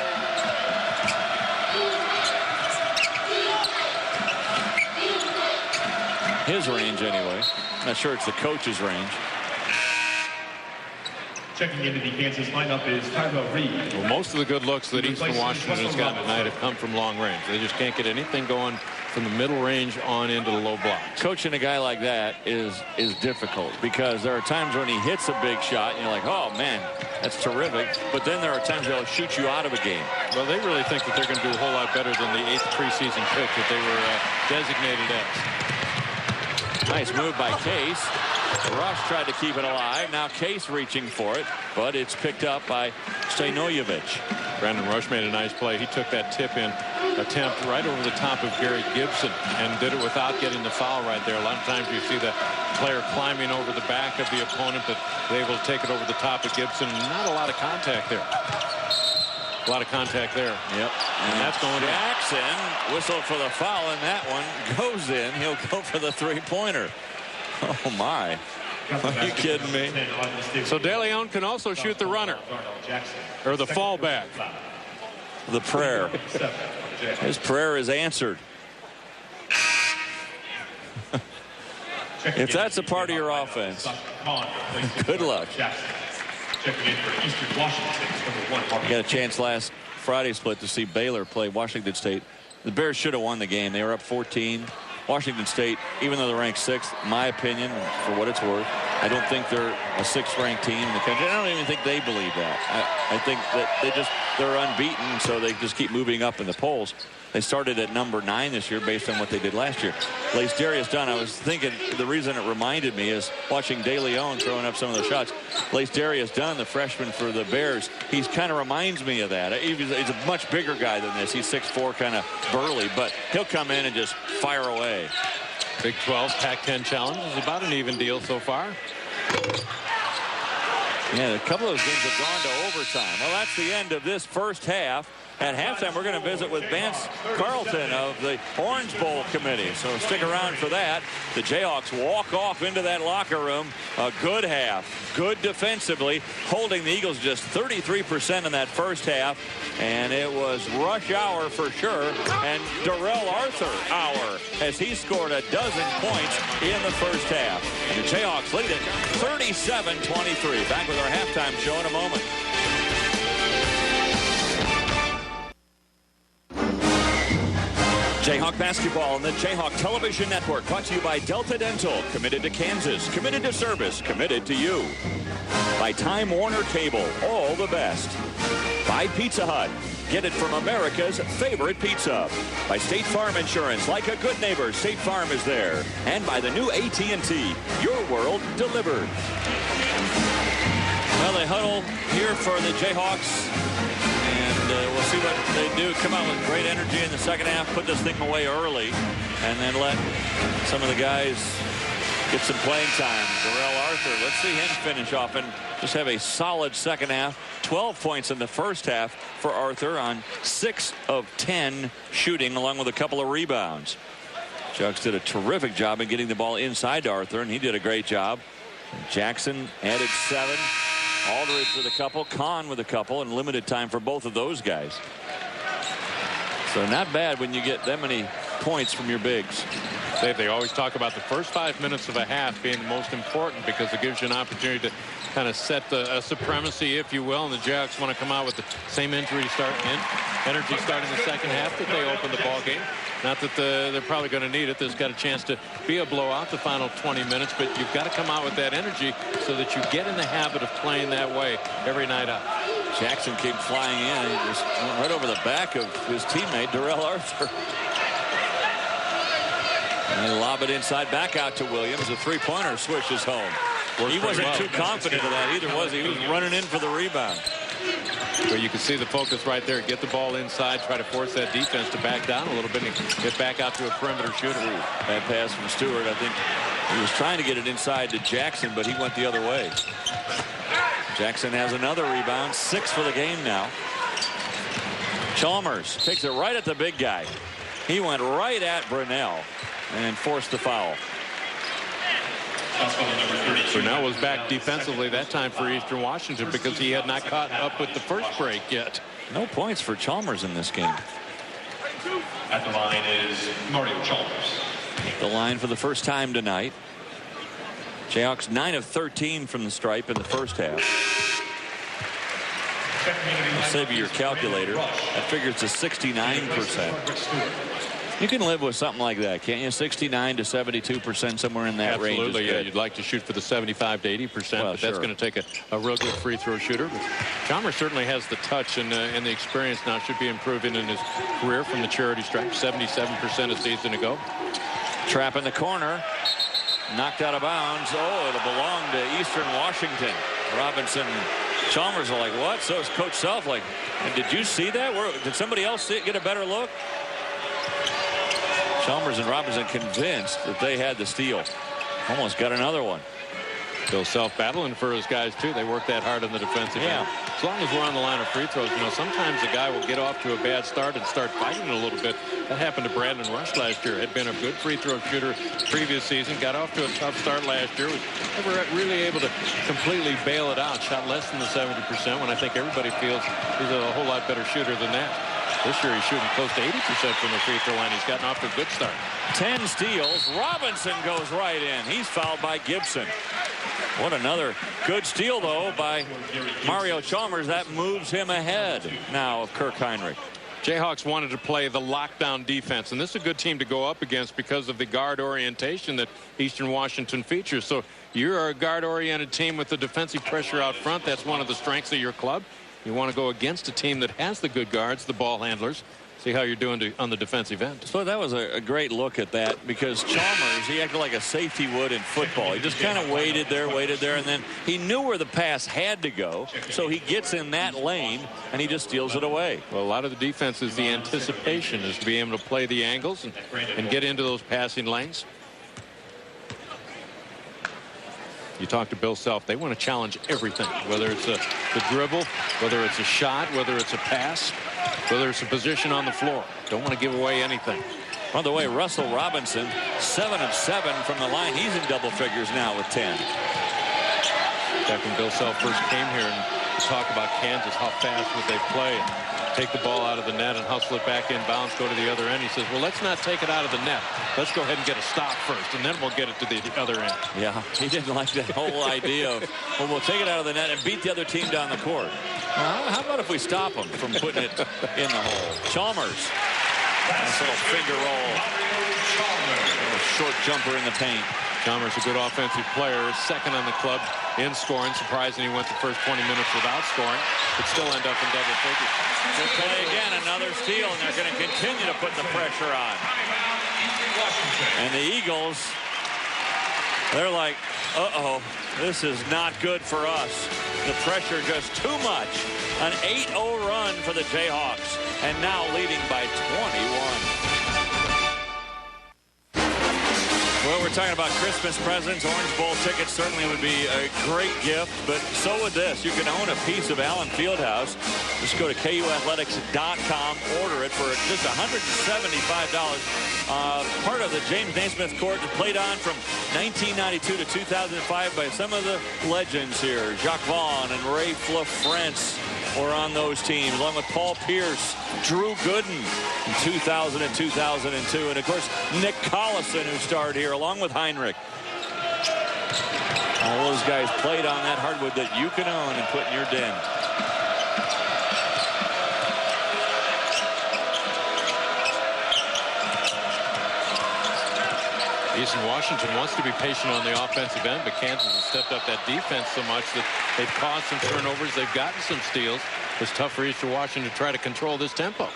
His range anyway. Not sure it's the coach's range. Checking into the Kansas lineup is Tyrell Reed. Well, most of the good looks that Eastern Washington has gotten tonight have come from long range. They just can't get anything going from the middle range on into the low block. Coaching a guy like that is difficult because there are times when he hits a big shot and you're like, oh man, that's terrific. But then there are times they'll shoot you out of a game. Well, they really think that they're going to do a whole lot better than the 8th preseason pick that they were designated as. Nice move by Case. Rush tried to keep it alive. Now Case reaching for it, but it's picked up by Stojanovic. Brandon Rush made a nice play. He took that tip-in attempt right over the top of Gary Gibson and did it without getting the foul right there. A lot of times you see the player climbing over the back of the opponent, but they will take it over the top of Gibson. Not a lot of contact there. A lot of contact there. Yep. And that's going to Jackson whistled for the foul, and that one goes in. He'll go for the three-pointer. Oh, my. Are you kidding me? So DeLeon can also shoot the runner. Or the fallback. The prayer. His prayer is answered. If that's a part of your offense, good luck. You got a chance last Friday split to see Baylor play Washington State. The Bears should have won the game. They were up 14. Washington State, even though they're ranked 6th, my opinion, for what it's worth, I don't think they're a 6th-ranked team in the country. I don't even think they believe that. I think that they're unbeaten, so they just keep moving up in the polls. They started at number 9 this year based on what they did last year. Lace Dunn, I was thinking the reason it reminded me is watching De Leon throwing up some of the shots. Lace Dunn, the freshman for the Bears, he kind of reminds me of that. He's a much bigger guy than this. He's 6'4", kind of burly, but he'll come in and just fire away. Big 12 Pac-10 challenge is about an even deal so far. Yeah, a couple of those games have gone to overtime. Well, that's the end of this first half. At halftime, we're going to visit with Vance Carlton of the Orange Bowl committee. So stick around for that. The Jayhawks walk off into that locker room. A good half. Good defensively. Holding the Eagles just 33% in that first half. And it was rush hour for sure. And Darrell Arthur hour as he scored a dozen points in the first half. And the Jayhawks lead it 37-23. Back with our halftime show in a moment. Jayhawk basketball on the Jayhawk Television Network, brought to you by Delta Dental, committed to Kansas, committed to service, committed to you. By Time Warner Cable, all the best. By Pizza Hut, get it from America's favorite pizza. By State Farm Insurance, like a good neighbor, State Farm is there. And by the new AT&T, your world delivered. Well, they huddle here for the Jayhawks. We'll see what they do. Come out with great energy in the second half, put this thing away early, and then let some of the guys get some playing time. Darrell Arthur, let's see him finish off and just have a solid second half. 12 points in the first half for Arthur on 6 of 10 shooting, along with a couple of rebounds. Juggs did a terrific job in getting the ball inside to Arthur, and he did a great job. Jackson added 7. Aldridge with a couple, Kahn with a couple, and limited time for both of those guys. So not bad when you get that many points from your bigs. They always talk about the first 5 minutes of a half being the most important because it gives you an opportunity to kind of set the supremacy, if you will, and the Jayhawks want to come out with the same energy starting the second half that they opened the ball game. Not that they're probably going to need it. There's got a chance to be a blowout the final 20 minutes, but you've got to come out with that energy so that you get in the habit of playing that way every night out. Jackson came flying in. He just went right over the back of his teammate, Darrell Arthur. And they lob it inside, back out to Williams. A three-pointer swishes home. He wasn't too confident of that either, was he? He was running in for the rebound. But you can see the focus right there. Get the ball inside, try to force that defense to back down a little bit and get back out to a perimeter shooter. Bad pass from Stewart. I think he was trying to get it inside to Jackson, but he went the other way. Jackson has another rebound. 6 for the game now. Chalmers takes it right at the big guy. He went right at Brunell and forced the foul. Brunell was back defensively that time for Eastern Washington because he had not caught up with the first break yet. No points for Chalmers in this game. At the line is Mario Chalmers. The line for the first time tonight. Jayhawks 9 of 13 from the stripe in the first half. I'll save you your calculator. That figures to 69%. You can live with something like that, can't you? 69 to 72%, somewhere in that range. Absolutely, yeah. You'd like to shoot for the 75 to 80%, but that's going to take a real good free throw shooter. But Chalmers certainly has the touch and the experience now. Should be improving in his career from the charity stripe. 77% a season ago. Trap in the corner. Knocked out of bounds. Oh, it'll belong to Eastern Washington. Robinson, Chalmers are like, what? So is Coach Self like, did you see that? Did somebody else get a better look? Chalmers and Robinson convinced that they had the steal. Almost got another one. Bill Self battling for his guys, too. They work that hard on the defensive end. As long as we're on the line of free throws, you know, sometimes a guy will get off to a bad start and start fighting a little bit. That happened to Brandon Rush last year. Had been a good free throw shooter previous season. Got off to a tough start last year. Was never really able to completely bail it out. Shot less than the 70% when I think everybody feels he's a whole lot better shooter than that. This year he's shooting close to 80% from the free throw line. He's gotten off to a good start. 10 steals. Robinson goes right in. He's fouled by Gibson. What another good steal, though, by Mario Chalmers. That moves him ahead now of Kirk Heinrich. Jayhawks wanted to play the lockdown defense, and this is a good team to go up against because of the guard orientation that Eastern Washington features. So you're a guard-oriented team with the defensive pressure out front. That's one of the strengths of your club. You want to go against a team that has the good guards, the ball handlers. See how you're doing on the defensive end. So that was a great look at that, because Chalmers, he acted like a safety would in football. He just kind of waited there, and then he knew where the pass had to go, so he gets in that lane, and he just steals it away. Well, a lot of the defense is the anticipation, is to be able to play the angles and get into those passing lanes. You talk to Bill Self, they want to challenge everything, whether it's the dribble, whether it's a shot, whether it's a pass, whether it's a position on the floor. Don't want to give away anything. By the way, Russell Robinson, 7 of 7 from the line. He's in double figures now with 10. Back when Bill Self first came here and talked about Kansas, how fast would they play? Take the ball out of the net and hustle it back in bounds, go to the other end. He says, well, let's not take it out of the net. Let's go ahead and get a stop first, and then we'll get it to the other end. Yeah, he didn't like that whole idea of, well, we'll take it out of the net and beat the other team down the court. How about if we stop them from putting it in the hole? Chalmers. Nice little finger roll. A short jumper in the paint. Chalmers, a good offensive player, is second on the club in scoring. Surprising he went the first 20 minutes without scoring, but still end up in double figures. Good play again, another steal, and they're going to continue to put the pressure on. And the Eagles, they're like, uh-oh, this is not good for us. The pressure just too much. An 8-0 run for the Jayhawks, and now leading by 21. Well, we're talking about Christmas presents. Orange Bowl tickets certainly would be a great gift, but so would this. You can own a piece of Allen Fieldhouse. Just go to KUathletics.com, order it for just $175. Part of the James Naismith Court played on from 1992 to 2005 by some of the legends here. Jacques Vaughn and Ray Fla-France were on those teams, along with Paul Pierce, Drew Gooden in 2000 and 2002, and of course Nick Collison, who starred here along with Heinrich. All those guys played on that hardwood that you can own and put in your den. Eastern Washington wants to be patient on the offensive end, but Kansas has stepped up that defense so much that they've caused some turnovers. They've gotten some steals. It's tough for Eastern Washington to try to control this tempo.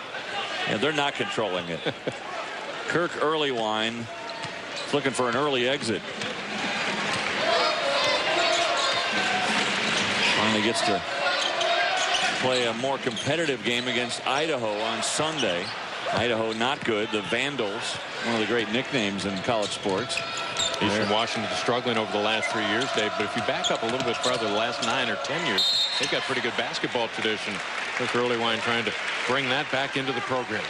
Yeah, they're not controlling it. Kirk Earlywine is looking for an early exit. Finally gets to play a more competitive game against Idaho on Sunday. Idaho not good. The Vandals, one of the great nicknames in college sports. Eastern Washington is struggling over the last 3 years, Dave, but if you back up a little bit further, the last 9 or 10 years, they've got pretty good basketball tradition. Kirk Earlywine trying to bring that back into the program.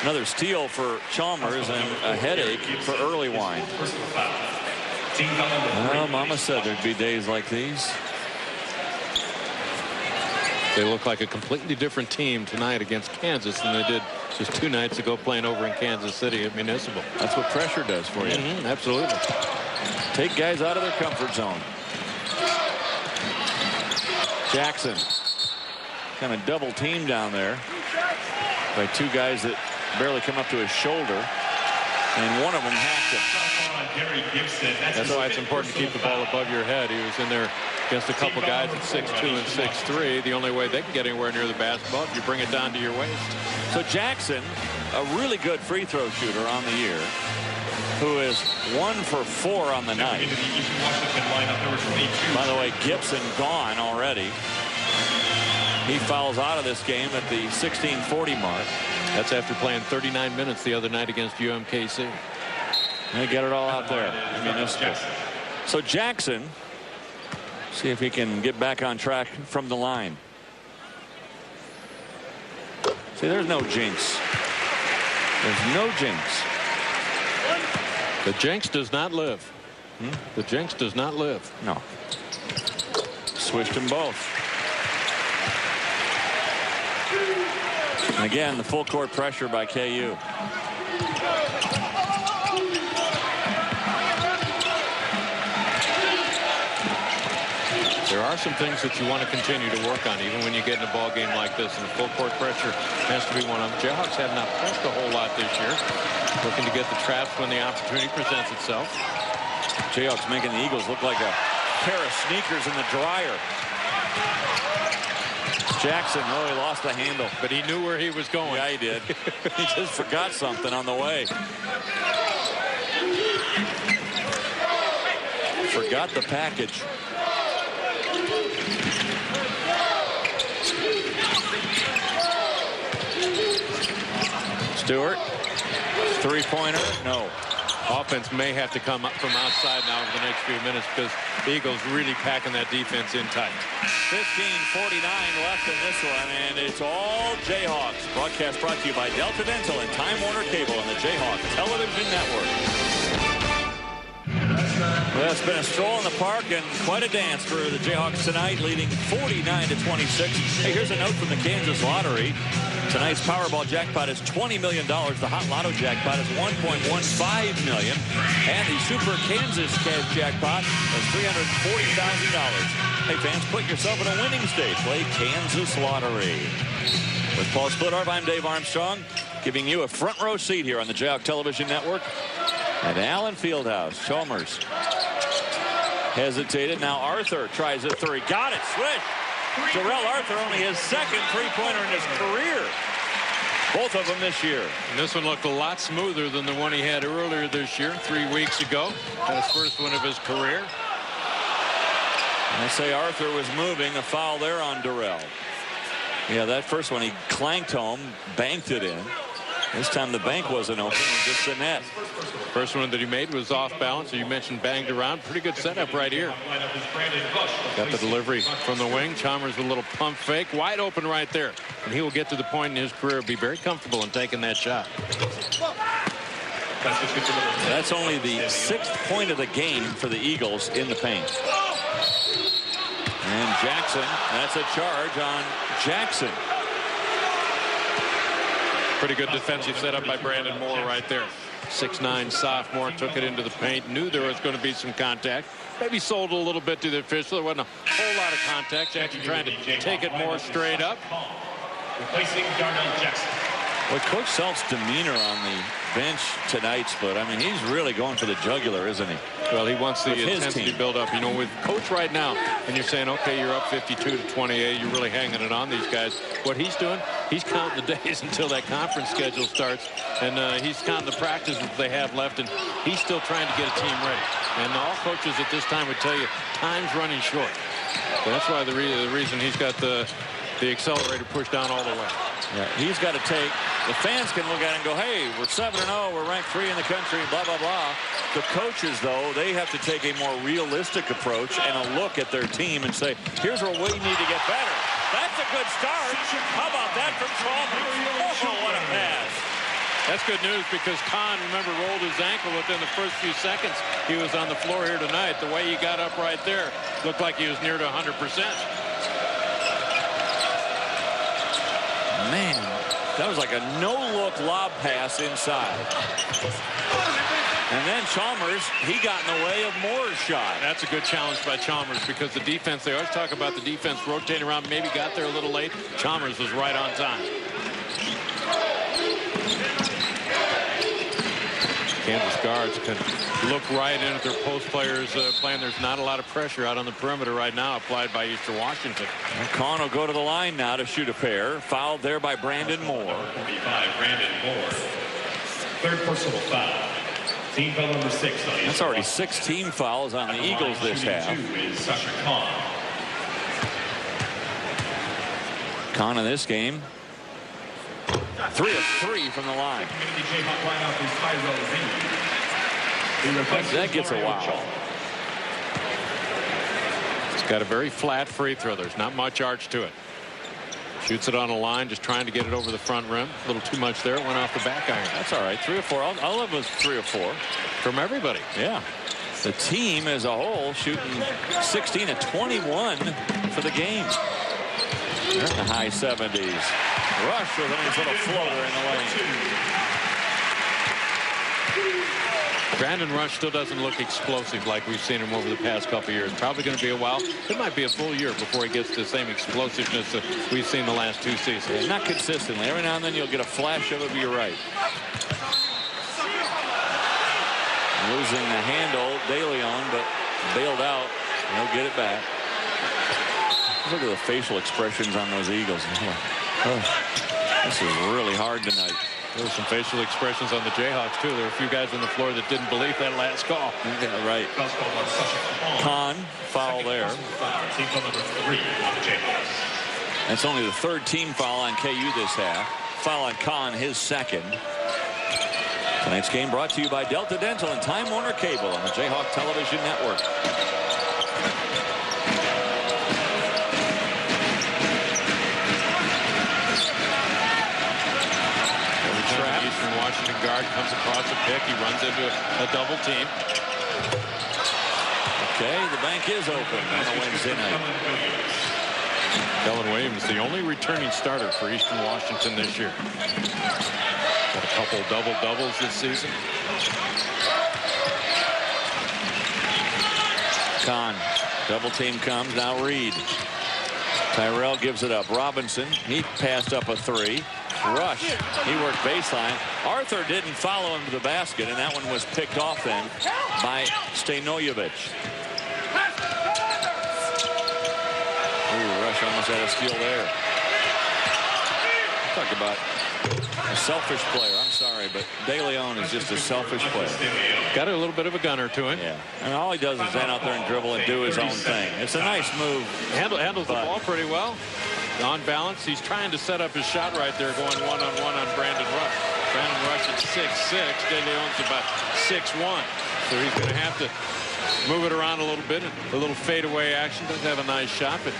Another steal for Chalmers and a headache for Earlywine. Well, Mama said there'd be days like these. They look like a completely different team tonight against Kansas than they did just 2 nights ago playing over in Kansas City at Municipal. That's what pressure does for you. Absolutely. Take guys out of their comfort zone. Jackson kind of double team down there by 2 guys that barely come up to his shoulder, and one of them hacked him. That's why it's important to keep the ball above your head. He was in there against a couple guys at 6'2" and 6'3". The only way they can get anywhere near the basketball if you bring it down to your waist. So Jackson, a really good free throw shooter on the year, who is 1 for 4 on the night. By the way, Gibson gone already. He fouls out of this game at the 16:40 mark. That's after playing 39 minutes the other night against UMKC. They get it all out there. Municipal. So Jackson, see if he can get back on track from the line. See, there's no jinx. There's no jinx. The jinx does not live. The jinx does not live. No. Switched them both. And again, the full court pressure by KU. There are some things that you want to continue to work on, even when you get in a ball game like this, and the full court pressure has to be one of them. Jayhawks have not pressed a whole lot this year, looking to get the traps when the opportunity presents itself. Jayhawks making the Eagles look like a pair of sneakers in the dryer. Jackson, he lost the handle. But he knew where he was going. Yeah, he did. He just forgot something on the way. Forgot the package. Stewart, three-pointer, no. Offense may have to come up from outside now over the next few minutes because the Eagles really packing that defense in tight. 15:49 left in this one, and it's all Jayhawks. Broadcast brought to you by Delta Dental and Time Warner Cable on the Jayhawks Television Network. Well, it's been a stroll in the park and quite a dance for the Jayhawks tonight, leading 49-26. Hey, here's a note from the Kansas Lottery. Tonight's Powerball jackpot is $20 million. The Hot Lotto jackpot is $1.15 million. And the Super Kansas Cash jackpot is $340,000. Hey, fans, put yourself in a winning state. Play Kansas Lottery. With Paul Splittorf, I'm Dave Armstrong, giving you a front row seat here on the Jayhawk Television Network. At Allen Fieldhouse, Chalmers hesitated. Now Arthur tries a three. Got it. Swish. Jarrell Arthur only his second three-pointer in his career. Both of them this year. And this one looked a lot smoother than the one he had earlier this year, 3 weeks ago. That his first one of his career. And they say Arthur was moving. A foul there on Durrell. Yeah, that first one he clanked home, banked it in. This time the bank wasn't open, just the net. First one that he made was off balance. You mentioned banged around. Pretty good setup right here. Got the delivery from the wing. Chalmers with a little pump fake. Wide open right there. And he will get to the point in his career, be very comfortable in taking that shot. That's only the 6th point of the game for the Eagles in the paint. And Jackson, that's a charge on Jackson. Pretty good defensive setup by Brandon Moore right there. 6'9" sophomore, took it into the paint, knew there was going to be some contact. Maybe sold a little bit to the official. There wasn't a whole lot of contact. Jackson trying to take it more straight up. Replacing Darnell Jackson. Well, Coach Self's demeanor on the bench tonight, Split. I mean, he's really going for the jugular, isn't he? Well, he wants the intensity build up. You know, with Coach right now, and you're saying, okay, you're up 52-28. You're really hanging it on these guys. What he's doing, he's counting the days until that conference schedule starts, and he's counting the practices they have left, and he's still trying to get a team ready. And all coaches at this time would tell you, time's running short. So that's why the reason he's got the accelerator pushed down all the way. Yeah, he's got to take. The fans can look at it and go, hey, we're 7-0, we're ranked 3 in the country, blah, blah, blah. The coaches, though, they have to take a more realistic approach and a look at their team and say, here's where we need to get better. That's a good start. How about that from Chalmers? Oh, what a pass. That's good news because Kahn, remember, rolled his ankle within the first few seconds. He was on the floor here tonight. The way he got up right there looked like he was near to 100%. Man, that was like a no-look lob pass inside. And then Chalmers, he got in the way of Moore's shot. That's a good challenge by Chalmers because the defense, they always talk about the defense rotating around, maybe got there a little late. Chalmers was right on time. Kansas guards can look right in at their post players playing. There's not a lot of pressure out on the perimeter right now applied by Eastern Washington. And Kahn will go to the line now to shoot a pair. Fouled there by Brandon Moore. 45, Brandon Moore. Third personal foul. Team foul number 6 on Eastern. That's already 16 fouls on the Eagles this half. Is Sasha Kahn. Kahn in this game. 3 of 3 from the line. That gets a wow. It's got a very flat free throw. There's not much arch to it. Shoots it on a line, just trying to get it over the front rim. A little too much there. It went off the back iron. That's all right. 3 of 4. I'll live with 3 of 4 from everybody. Yeah. The team as a whole shooting 16 of 21 for the game. They're in the high 70s. Rush with a nice little floater in the lane. Brandon Rush still doesn't look explosive like we've seen him over the past couple years. Probably going to be a while. It might be a full year before he gets the same explosiveness that we've seen the last 2 seasons. Not consistently. Every now and then you'll get a flash of it, but you're right. Losing the handle, De Leon, but bailed out. He'll get it back. Look at the facial expressions on those Eagles. Oh, this is really hard tonight. There were some facial expressions on the Jayhawks, too. There were a few guys on the floor that didn't believe that last call. Yeah, right. Kahn, foul there. That's only the 3rd team foul on KU this half. Foul on Kahn, his 2nd. Tonight's game brought to you by Delta Dental and Time Warner Cable on the Jayhawk Television Network. Eastern Washington guard comes across a pick. He runs into a double team. Okay, the bank is open on a Wednesday night. Kellen Williams, the only returning starter for Eastern Washington this year. Got a couple double-doubles this season. Kahn, double team comes, now Reed. Tyrell gives it up. Robinson, he passed up a 3. Rush, he worked baseline. Arthur didn't follow him to the basket, and that one was picked off then by Stanojevic. Ooh, Rush almost had a steal there. Talk about a selfish player. I'm sorry, but De Leon is just a selfish player. Got a little bit of a gunner to him. Yeah, and all he does is stand out there and dribble and do his own thing. It's a nice move. Handles the ball pretty well. On balance, he's trying to set up his shot right there, going one-on-one on Brandon Rush. Brandon Rush at 6'6". De Leon's about 6'1". So he's going to have to move it around a little bit. A little fadeaway action. Does have a nice shot, but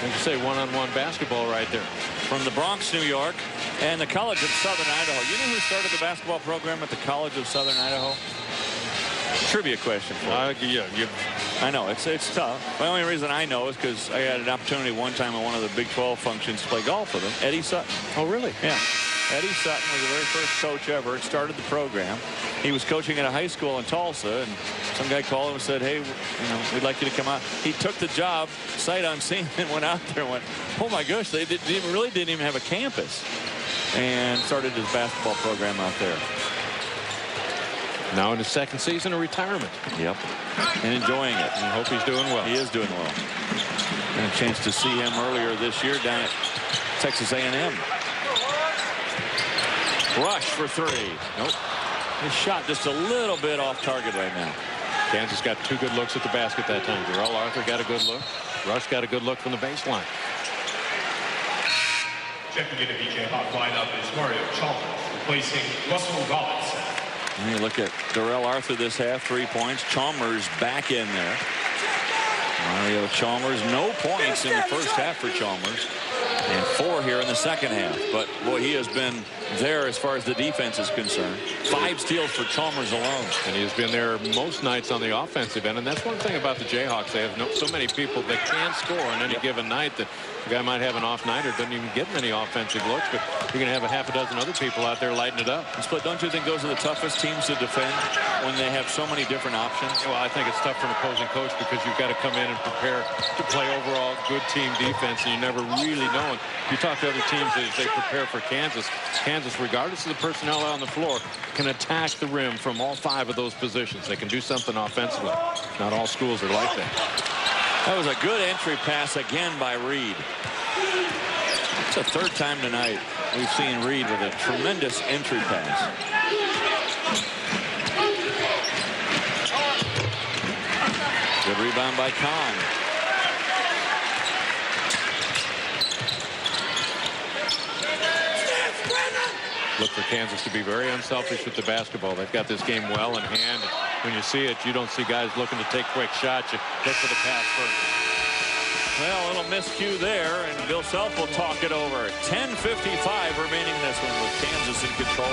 like you say, one-on-one basketball right there. From the Bronx, New York, and the College of Southern Idaho. You know who started the basketball program at the College of Southern Idaho? Trivia question for you. Yeah, I know it's tough. The only reason I know is because I had an opportunity one time at one of the Big 12 functions to play golf with him. Eddie Sutton. Oh, really? Yeah. Eddie Sutton was the very first coach ever. It started the program. He was coaching at a high school in Tulsa, and some guy called him and said, "Hey, we'd like you to come out." He took the job sight unseen and went out there and went, "Oh my gosh, they really didn't even have a campus," and started his basketball program out there. Now in his 2nd season of retirement. Yep. And enjoying it. I hope he's doing well. He is doing well. And a chance to see him earlier this year down at Texas A&M. Rush for 3. Nope. His shot just a little bit off target right now. Kansas got 2 good looks at the basket that time. Darrell Arthur got a good look. Rush got a good look from the baseline. Checking into the Jayhawk lineup is Mario Chalmers, replacing Russell Robinson. And you look at Darrell Arthur this half, 3 points. Chalmers back in there. Mario Chalmers, no points in the first half for Chalmers, and 4 here in the second half. But boy, he has been there as far as the defense is concerned. 5 steals for Chalmers alone. And he has been there most nights on the offensive end. And that's one thing about the Jayhawks. They have so many people that can score on any given night that the guy might have an off night or doesn't even get many offensive looks, but you're going to have a half a dozen other people out there lighting it up. But don't you think those are the toughest teams to defend when they have so many different options? Well, I think it's tough for an opposing coach because you've got to come in and prepare to play overall good team defense, and you never really know it. You talk to other teams as they prepare for Kansas. Kansas, regardless of the personnel out on the floor, can attack the rim from all 5 of those positions. They can do something offensively. Not all schools are like that. That was a good entry pass again by Reed. It's the 3rd time tonight we've seen Reed with a tremendous entry pass. Good rebound by Kahn. Look for Kansas to be very unselfish with the basketball. They've got this game well in hand. When you see it, you don't see guys looking to take quick shots. You look for the pass first. Well, a little miscue there, and Bill Self will talk it over. 10:55 remaining this one with Kansas in control.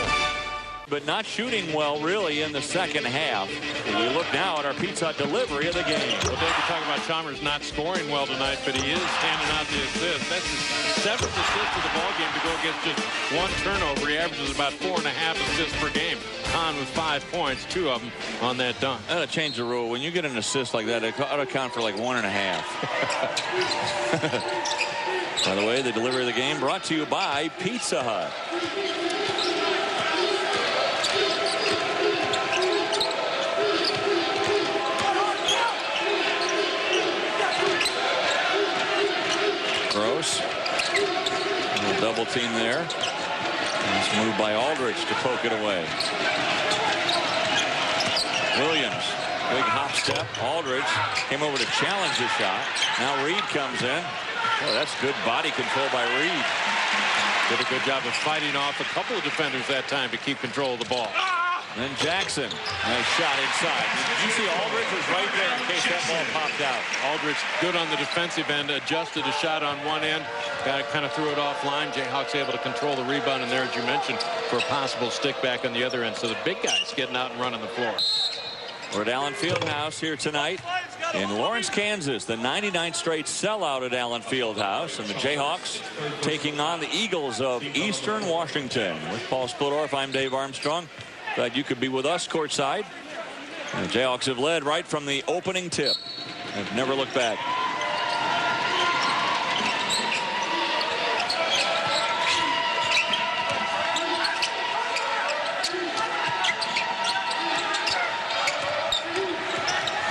But not shooting well, really, in the second half. And we look now at our Pizza Hut delivery of the game. Well, Dave, you're talking about Chalmers not scoring well tonight, but he is handing out the assist. That's his 7th assist of the ball game to go against just 1 turnover. He averages about 4.5 assists per game. Hahn with 5 points, 2 of them on that dunk. I gotta change the rule. When you get an assist like that, it ought to count for like 1.5. By the way, the delivery of the game brought to you by Pizza Hut. Gross. A double team there. Nice move by Aldrich to poke it away. Williams, big hop step. Aldrich came over to challenge the shot. Now Reed comes in. Oh, that's good body control by Reed. Did a good job of fighting off a couple of defenders that time to keep control of the ball. Then Jackson, nice shot inside. Did you see Aldrich was right there in case that ball popped out? Aldrich good on the defensive end, adjusted a shot on one end, kind of threw it offline. Jayhawks able to control the rebound, and there, as you mentioned, for a possible stick back on the other end. So the big guys getting out and running the floor. We're at Allen Fieldhouse here tonight in Lawrence, Kansas. The 99th straight sellout at Allen Fieldhouse, and the Jayhawks taking on the Eagles of Eastern Washington. With Paul Splittorff, I'm Dave Armstrong. Glad you could be with us courtside. And the Jayhawks have led right from the opening tip. Have never looked back.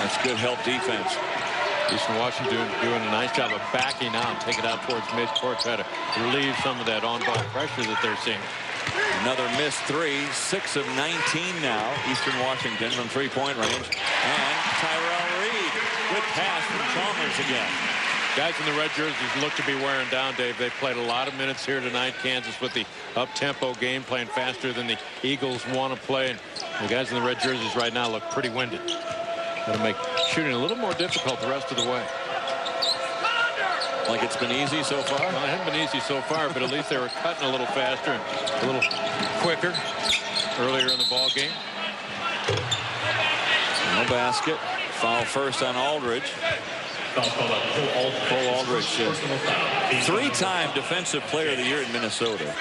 That's good help defense. Eastern Washington doing a nice job of backing out, take it out towards midcourt, try to relieve some of that on-ball pressure that they're seeing. Another missed three, 6 of 19 now. Eastern Washington from three-point range. And Tyrell Reed, good pass from Chalmers again. Guys in the red jerseys look to be wearing down, Dave. They've played a lot of minutes here tonight. Kansas with the up-tempo game, playing faster than the Eagles want to play. And the guys in the red jerseys right now look pretty winded. That'll make shooting a little more difficult the rest of the way. Like it's been easy so far? Well, it hasn't been easy so far, but at least they were cutting a little faster and a little quicker earlier in the ball game. No basket. Foul first on Aldridge. Cole Aldridge, three-time Defensive Player of the Year in Minnesota.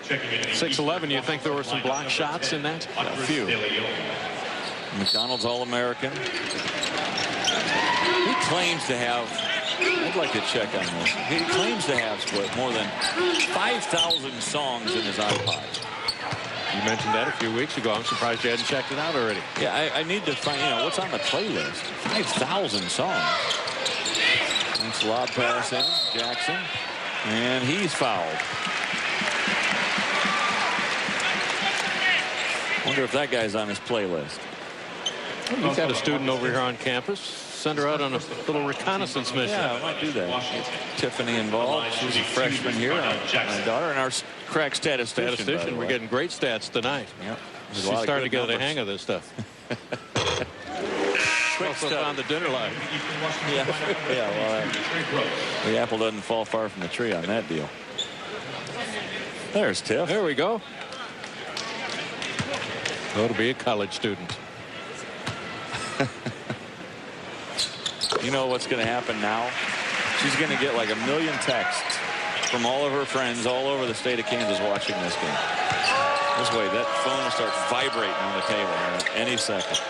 6'11", you think there were some block shots in that? A few. McDonald's All-American. He claims to have, I'd like to check on this. He claims to have split more than 5,000 songs in his iPod. You mentioned that a few weeks ago. I'm surprised you hadn't checked it out already. Yeah, I need to find, what's on the playlist. 5,000 songs. Nice lob pass in, Jackson. And he's fouled. Wonder if that guy's on his playlist. We've got a student over here on campus. Send her out on a little reconnaissance mission. Yeah, I might do that. Tiffany involved. She's a freshman here. My daughter and our crack statistician. We're getting great stats tonight. Yep. She's starting to get the hang of this stuff. Also on the dinner line. Yeah, well, the apple doesn't fall far from the tree on that deal. There's Tiff. There we go. So it'll be a college student. You know what's going to happen now? She's going to get like 1 million texts from all of her friends all over the state of Kansas watching this game. This way, that phone will start vibrating on the table any second.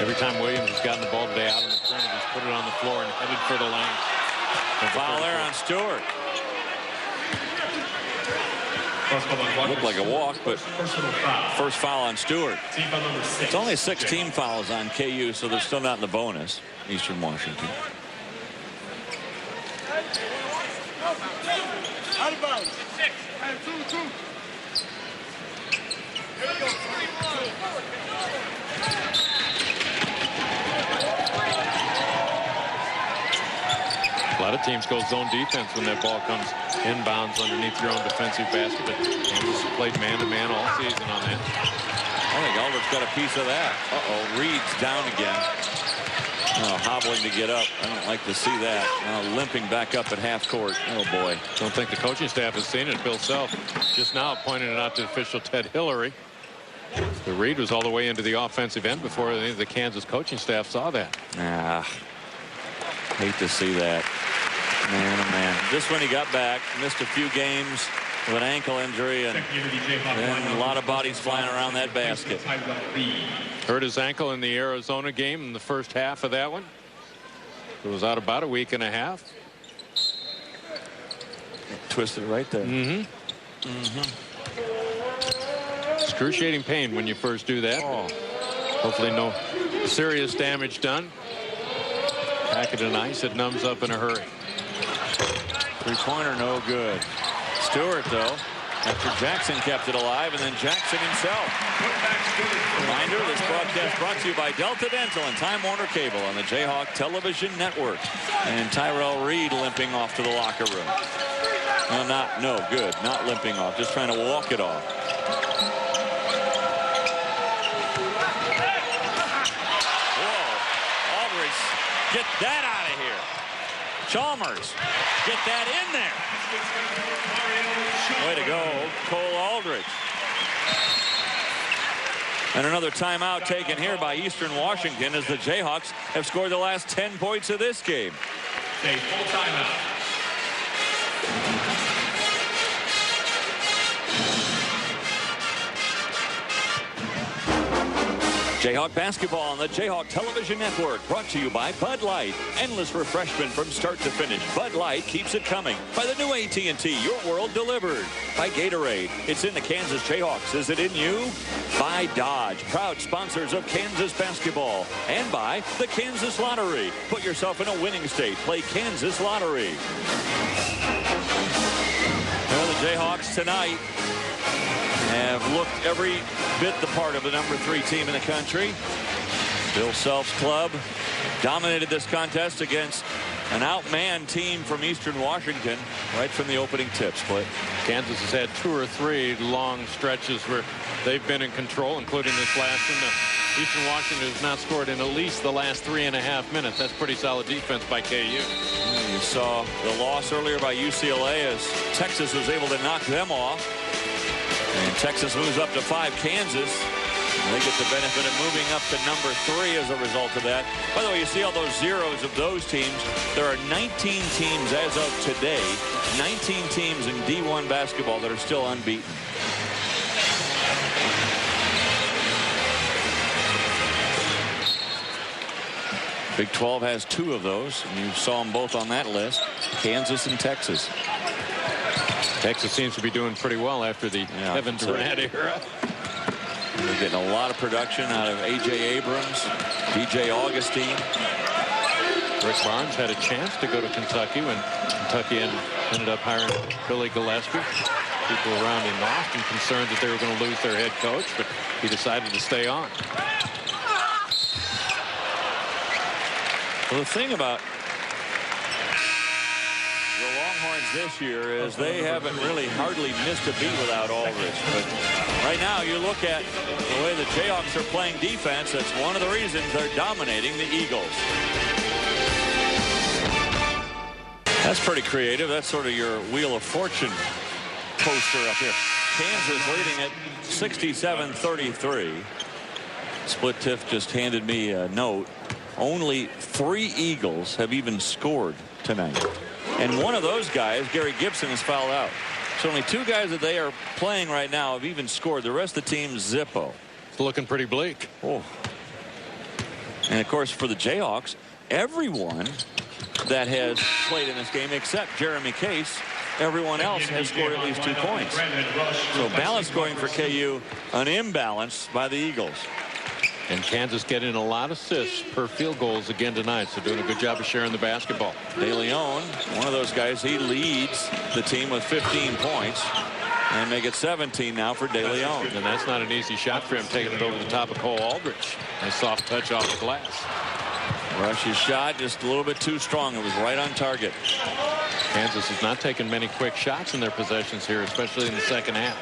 Every time Williams has gotten the ball today out on the perimeter, he's put it on the floor and headed for the lane. The foul there on Stewart. Looked like a walk, but first foul on Stewart. It's only 6 team fouls on KU, so they're still not in the bonus. Eastern Washington. Out of bounds. 2-2. A lot of teams go zone defense when that ball comes inbounds underneath your own defensive basket. But Kansas played man-to-man all season on that. I think Aldridge got a piece of that. Reed's down again. Hobbling to get up. I don't like to see that. Now limping back up at half court. Oh, boy. Don't think the coaching staff has seen it. Bill Self just now pointing it out to official Ted Hillary. The Reed was all the way into the offensive end before the Kansas coaching staff saw that. Hate to see that. Man, oh man. This one he got back, missed a few games with an ankle injury, and then a lot of bodies flying around that basket. Hurt his ankle in the Arizona game in the first half of that one. It was out about a week and a half. Twisted right there. Excruciating pain when you first do that. Hopefully no serious damage done. Pack it in ice, it numbs up in a hurry. Three-pointer, no good. Stewart, though, after Jackson kept it alive, and then Jackson himself. Reminder, this broadcast brought to you by Delta Dental and Time Warner Cable on the Jayhawk Television Network. And Tyrell Reed limping off to the locker room. Well, no good, not limping off, just trying to walk it off. Whoa, Aldridge, get that out of here. Chalmers, get that in there. Way to go, Cole Aldridge. And another timeout taken here by Eastern Washington as the Jayhawks have scored the last 10 points of this game. A full timeout. Jayhawk basketball on the Jayhawk Television Network, brought to you by Bud Light. Endless refreshment from start to finish. Bud Light keeps it coming. By the new AT&T, your world delivered. By Gatorade, it's in the Kansas Jayhawks. Is it in you? By Dodge, proud sponsors of Kansas basketball. And by the Kansas Lottery. Put yourself in a winning state. Play Kansas Lottery. Well, the Jayhawks tonight have looked every bit the part of the #3 team in the country. Bill Self's club dominated this contest against an outmanned team from Eastern Washington right from the opening tip split. Kansas has had 2 or 3 long stretches where they've been in control, including this last one. Eastern Washington has not scored in at least the last 3.5 minutes. That's pretty solid defense by KU. You saw the loss earlier by UCLA as Texas was able to knock them off. And Texas moves up to 5. Kansas, they get the benefit of moving up to #3 as a result of that. By the way, you see all those zeros of those teams. There are 19 teams as of today, 19 teams in D1 basketball that are still unbeaten. Big 12 has 2 of those, and you saw them both on that list, Kansas and Texas. Texas seems to be doing pretty well after the Kevin Durant era. They're getting a lot of production out of A.J. Abrams, D.J. Augustine. Rick Barnes had a chance to go to Kentucky when Kentucky ended up hiring Billy Gillespie. People around in Austin concerned that they were going to lose their head coach, but he decided to stay on. Well, the thing about the Longhorns this year is they haven't really hardly missed a beat without Aldridge. But right now, you look at the way the Jayhawks are playing defense, that's one of the reasons they're dominating the Eagles. That's pretty creative. That's sort of your Wheel of Fortune poster up here. Kansas leading at 67-33. Split Tiff just handed me a note. Only 3 Eagles have even scored tonight. And one of those guys, Gary Gibson, is fouled out. So only 2 guys that they are playing right now have even scored. The rest of the team, Zippo. It's looking pretty bleak. Oh. And, of course, for the Jayhawks, everyone that has played in this game except Jeremy Case, everyone else has scored at least 2 points. So balance scoring for KU, an imbalance by the Eagles. And Kansas getting a lot of assists per field goals again tonight, so doing a good job of sharing the basketball. De Leon, one of those guys, he leads the team with 15 points. And make it 17 now for De Leon. And that's not an easy shot for him, taking it over the top of Cole Aldridge. Nice soft touch off the glass. Rush's shot just a little bit too strong. It was right on target. Kansas has not taken many quick shots in their possessions here, especially in the second half.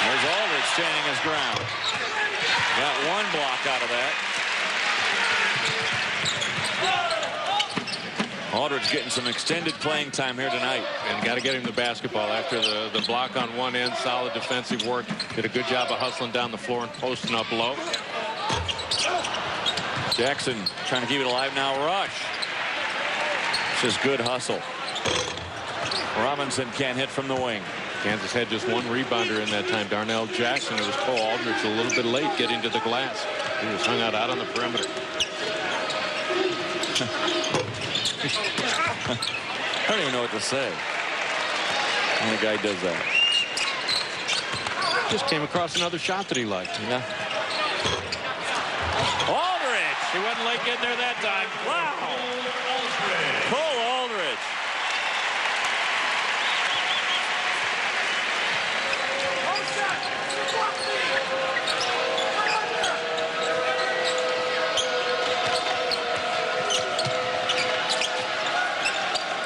There's Aldridge standing his ground. Got 1 block out of that. Aldridge getting some extended playing time here tonight. And got to get him the basketball after the block on one end. Solid defensive work. Did a good job of hustling down the floor and posting up low. Jackson trying to keep it alive now. Rush. Just good hustle. Robinson can't hit from the wing. Kansas had just one rebounder in that time. Darnell Jackson. It was Cole Aldridge a little bit late getting to the glass. He was hung out on the perimeter. I don't even know what to say when the guy does that. Just came across another shot that he liked. Yeah. Aldridge. He wasn't late getting there that time. Wow. Cole Aldridge.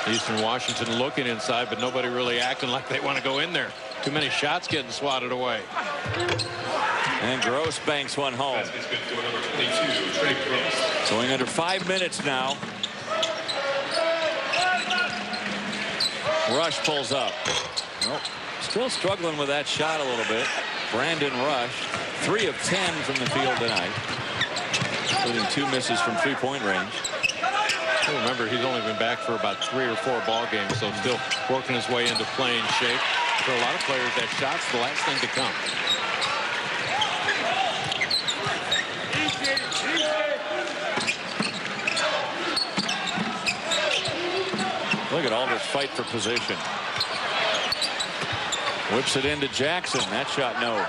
Eastern Washington looking inside, but nobody really acting like they want to go in there. Too many shots getting swatted away. And Gross banks one home. Going under 5 minutes now. Rush pulls up. Nope. Still struggling with that shot a little bit. Brandon Rush, 3 of 10 from the field tonight, including 2 misses from 3-point range. Remember, he's only been back for about 3 or 4 ball games, so still working his way into playing shape. For a lot of players, that shot's the last thing to come. Look at Aldridge fight for position. Whips it into Jackson. That shot, no.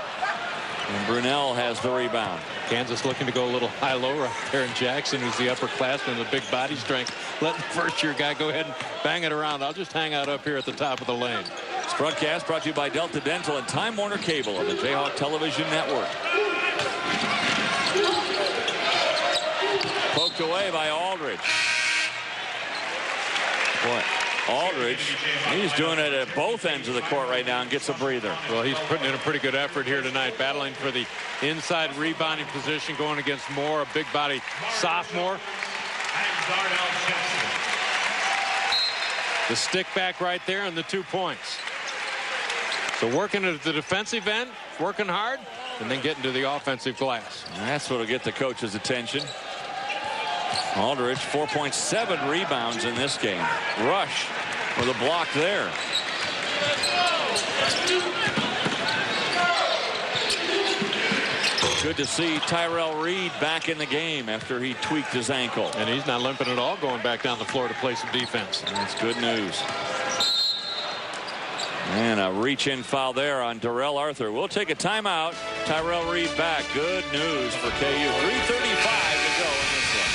And Brunell has the rebound. Kansas looking to go a little high-low right there, and Jackson, who's the upperclassman with big body strength, letting the first-year guy go ahead and bang it around. I'll just hang out up here at the top of the lane. This broadcast brought to you by Delta Dental and Time Warner Cable on the Jayhawk Television Network. Poked away by Aldridge. Boy, Aldridge, he's doing it at both ends of the court right now and gets a breather. Well, he's putting in a pretty good effort here tonight, battling for the inside rebounding position, going against Moore, a big body sophomore. The stick back right there and the 2 points. So working at the defensive end, working hard, and then getting to the offensive glass. And that's what will get the coach's attention. Aldridge, 4.7 rebounds in this game. Rush with a block there. Good to see Tyrell Reed back in the game after he tweaked his ankle. And he's not limping at all going back down the floor to play some defense. That's good news. And a reach-in foul there on Darrell Arthur. We'll take a timeout. Tyrell Reed back. Good news for KU. 3:35 to go in this one.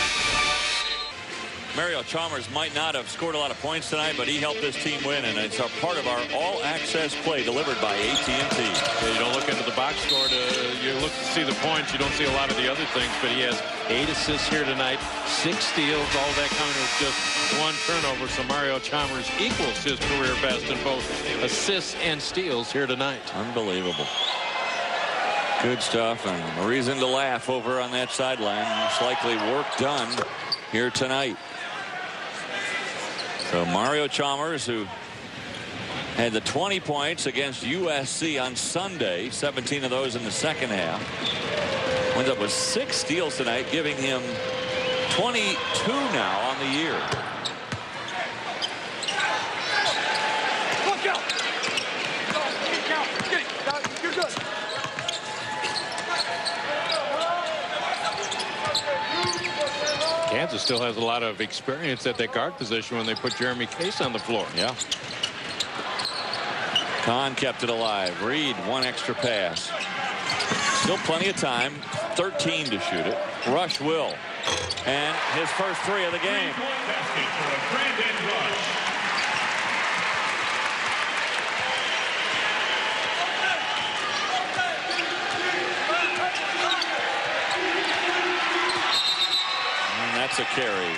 Mario Chalmers might not have scored a lot of points tonight, but he helped this team win, and it's a part of our all-access play delivered by AT&T. Yeah, you don't look into the box score you look to see the points. You don't see a lot of the other things, but he has 8 assists here tonight, 6 steals, all that coming with just 1 turnover. So Mario Chalmers equals his career best in both assists and steals here tonight. Unbelievable. Good stuff, and a reason to laugh over on that sideline. Most likely work done here tonight. So Mario Chalmers, who had the 20 points against USC on Sunday, 17 of those in the second half, went up with 6 steals tonight, giving him 22 now on the year. Look out! You're good. Kansas still has a lot of experience at that guard position when they put Jeremy Case on the floor. Yeah. Kahn kept it alive. Reed, 1 extra pass. Still plenty of time. 13 to shoot it. Rush will. And his first 3 of the game. That's a carry.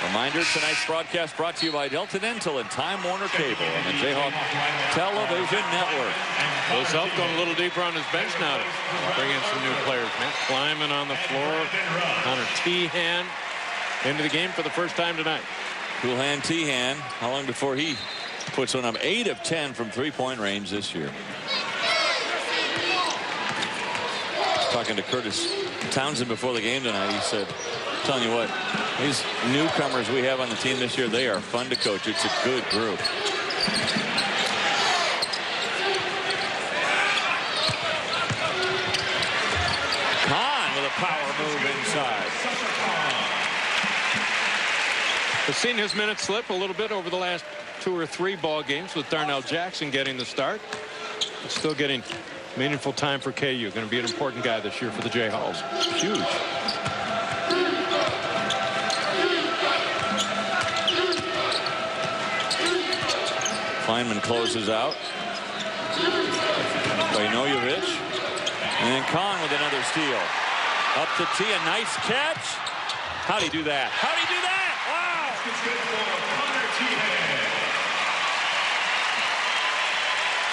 Reminder, tonight's broadcast brought to you by Delta Dental and Time Warner Cable on the Jayhawk Television Network. Will Self going a little deeper on his bench now to bring in some new players. Matt Kleiman on the floor. Connor Tehan into the game for the first time tonight. Cool hand Tehan. How long before he puts one up? 8 of 10 from three-point range this year. Talking to Curtis Townsend before the game tonight, he said, I'm telling you what, these newcomers we have on the team this year, they are fun to coach. It's a good group. Kahn with a power move inside. We've seen his minutes slip a little bit over the last 2 or 3 ball games with Darnell Jackson getting the start. But still getting meaningful time for KU. Going to be an important guy this year for the Jayhawks. Huge. Kleinman closes out. Vojinovic. And then Kahn with another steal. Up to T, a nice catch. How'd he do that? How'd he do that? Wow!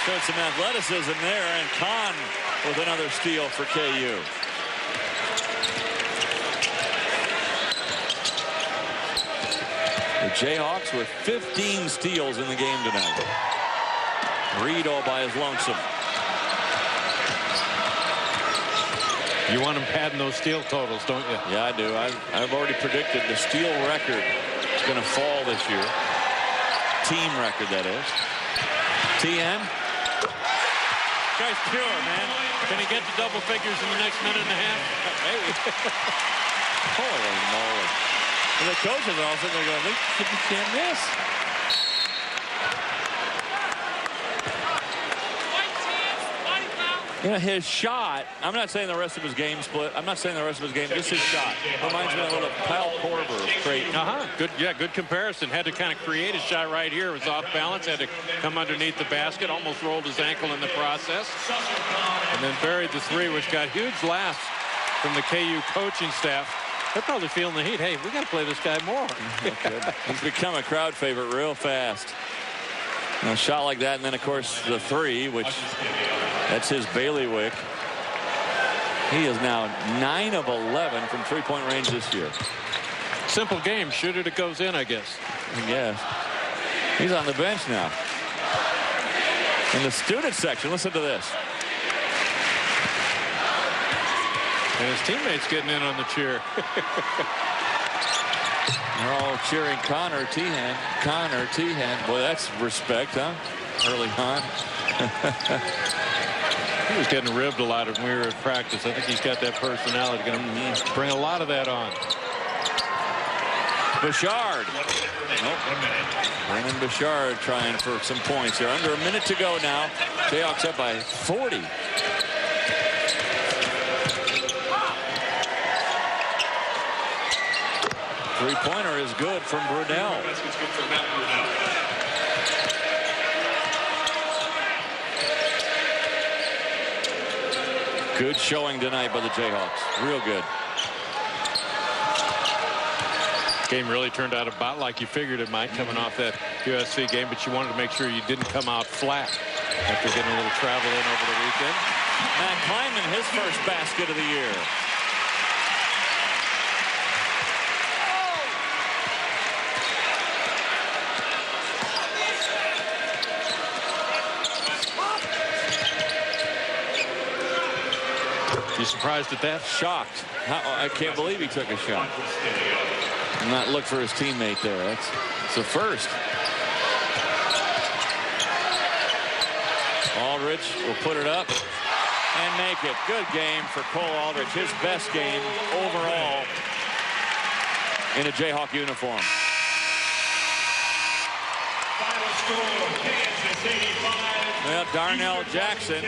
Showed some athleticism there, and Kahn with another steal for KU. The Jayhawks with 15 steals in the game tonight. Reed all by his lonesome. You want him padding those steal totals, don't you? Yeah, I do. I've already predicted the steal record is going to fall this year. Team record, that is. TN. Guy's pure, man. Can he get to double figures in the next minute and a half? Maybe. Holy moly. And the coaches are all sitting there going, you can't miss. You know, his shot, I'm not saying the rest of his game split. I'm not saying the rest of his game, just his shot. Reminds me a little of Kyle Korver. Great. Good, yeah, good comparison. Had to kind of create a shot right here. It was off balance. Had to come underneath the basket. Almost rolled his ankle in the process. And then buried the 3, which got huge laughs from the KU coaching staff. They're probably feeling the heat. Hey, we got to play this guy more. He's become a crowd favorite real fast. A shot like that, and then, of course, the 3, which that's his bailiwick. He is now 9 of 11 from three-point range this year. Simple game. Shoot it, it goes in, I guess. Yes. He's on the bench now. In the student section, listen to this. And his teammates getting in on the cheer. They're all cheering Connor Tehan. Connor Tehan. Boy, that's respect, huh? Early on. He was getting ribbed a lot when we were at practice. I think he's got that personality. Going to bring a lot of that on. Bouchard. Nope. Brennan Bouchard trying for some points here. Under a minute to go now. Jayhawks up by 40. Three-pointer is good from Brunel. Good showing tonight by the Jayhawks. Real good. Game really turned out about like you figured it might coming off that USC game, but you wanted to make sure you didn't come out flat after getting a little travel in over the weekend. Matt Kleinman, his first basket of the year. You surprised at that? Shocked. I can't believe he took a shot. Not look for his teammate there. That's the first. Aldrich will put it up and make it. Good game for Cole Aldrich. His best game overall in a Jayhawk uniform. Well, Darnell Jackson,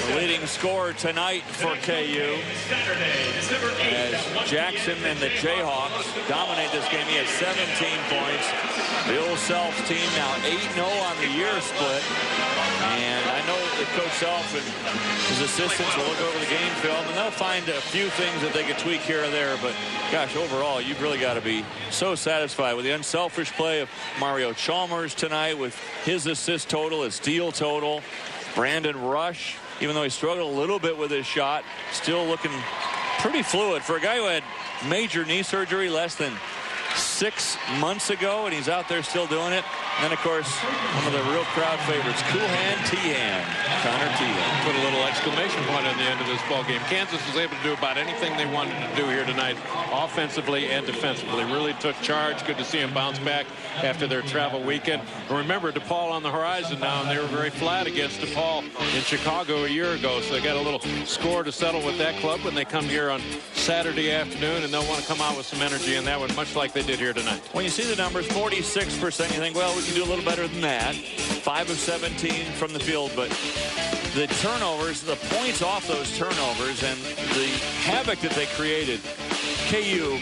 the leading scorer tonight for KU. As Jackson and the Jayhawks dominate this game, he has 17 points. The Old Self team now 8-0 on the year split. And I know that Coach Self and his assistants will look over the game film, and they'll find a few things that they could tweak here or there. But, gosh, overall, you've really got to be so satisfied with the unselfish play of Mario Chalmers tonight with his assist total, his steal total. Brandon Rush, even though he struggled a little bit with his shot, still looking pretty fluid. For a guy who had major knee surgery less than 6 months ago, and he's out there still doing it. And then, of course, one of the real crowd favorites, Cool Hand T-Hand, Connor T-Hand. Put a little exclamation point on the end of this ball game. Kansas was able to do about anything they wanted to do here tonight, offensively and defensively. Really took charge. Good to see them bounce back after their travel weekend. And remember, DePaul on the horizon now, and they were very flat against DePaul in Chicago a year ago. So they got a little score to settle with that club when they come here on Saturday afternoon, and they'll want to come out with some energy in that one, much like they did here tonight. When you see the numbers, 46%, you think, well, we can do a little better than that. 5 of 17 from the field, but the turnovers, the points off those turnovers, and the havoc that they created, KU,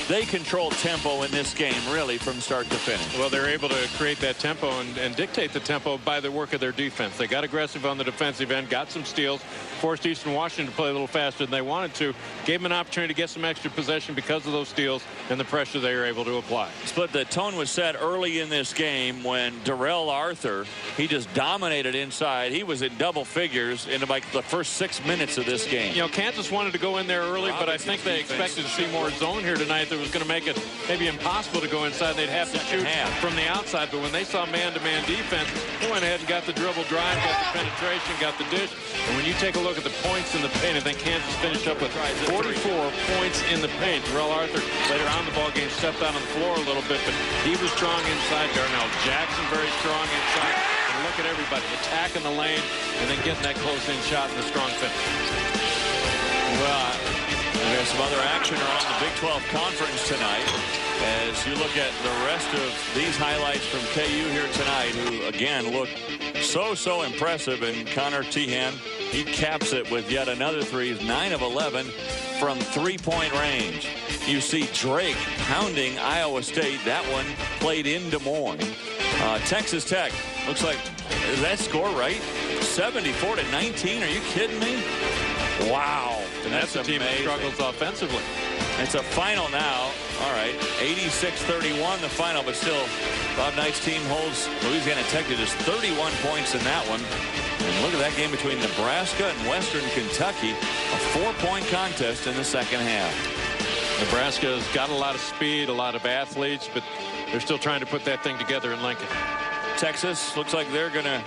they controlled tempo in this game, really, from start to finish. Well, they're able to create that tempo and dictate the tempo by the work of their defense. They got aggressive on the defensive end, got some steals, forced Eastern Washington to play a little faster than they wanted to, gave them an opportunity to get some extra possession because of those steals and the pressure they were able to apply. But the tone was set early in this game when Darrell Arthur, he just dominated inside. He was in double figures in like the first 6 minutes of this game. You know, Kansas wanted to go in there early, but I think they expected to see more zone here tonight that was going to make it maybe impossible to go inside. They'd have to shoot from the outside, but when they saw man-to-man defense, they went ahead and got the dribble drive, got the penetration, got the dish. And when you take a look at the points in the paint, I think Kansas finished up with 44 points in the paint. Darrell Arthur later on in the ball game stepped out on the floor a little bit, but he was strong inside. Darnell Jackson very strong inside. And look at everybody attacking the lane and then getting that close-in shot and the strong finish. Well, there's some other action around the Big 12 Conference tonight as you look at the rest of these highlights from KU here tonight, who again look so impressive. And Connor T-Hand, he caps it with yet another three. 9 of 11 from three-point range. You see Drake pounding Iowa State. That one played in Des Moines. Texas Tech, looks like, is that score right? 74-19. Are you kidding me? Wow. And that's a team that struggles offensively. It's a final now. All right, 86-31 the final, but still Bob Knight's team holds Louisiana Tech to just 31 points in that one. And look at that game between Nebraska and Western Kentucky, a 4-point contest in the second half. Nebraska's got a lot of speed, a lot of athletes, but they're still trying to put that thing together in Lincoln. Texas looks like they're going to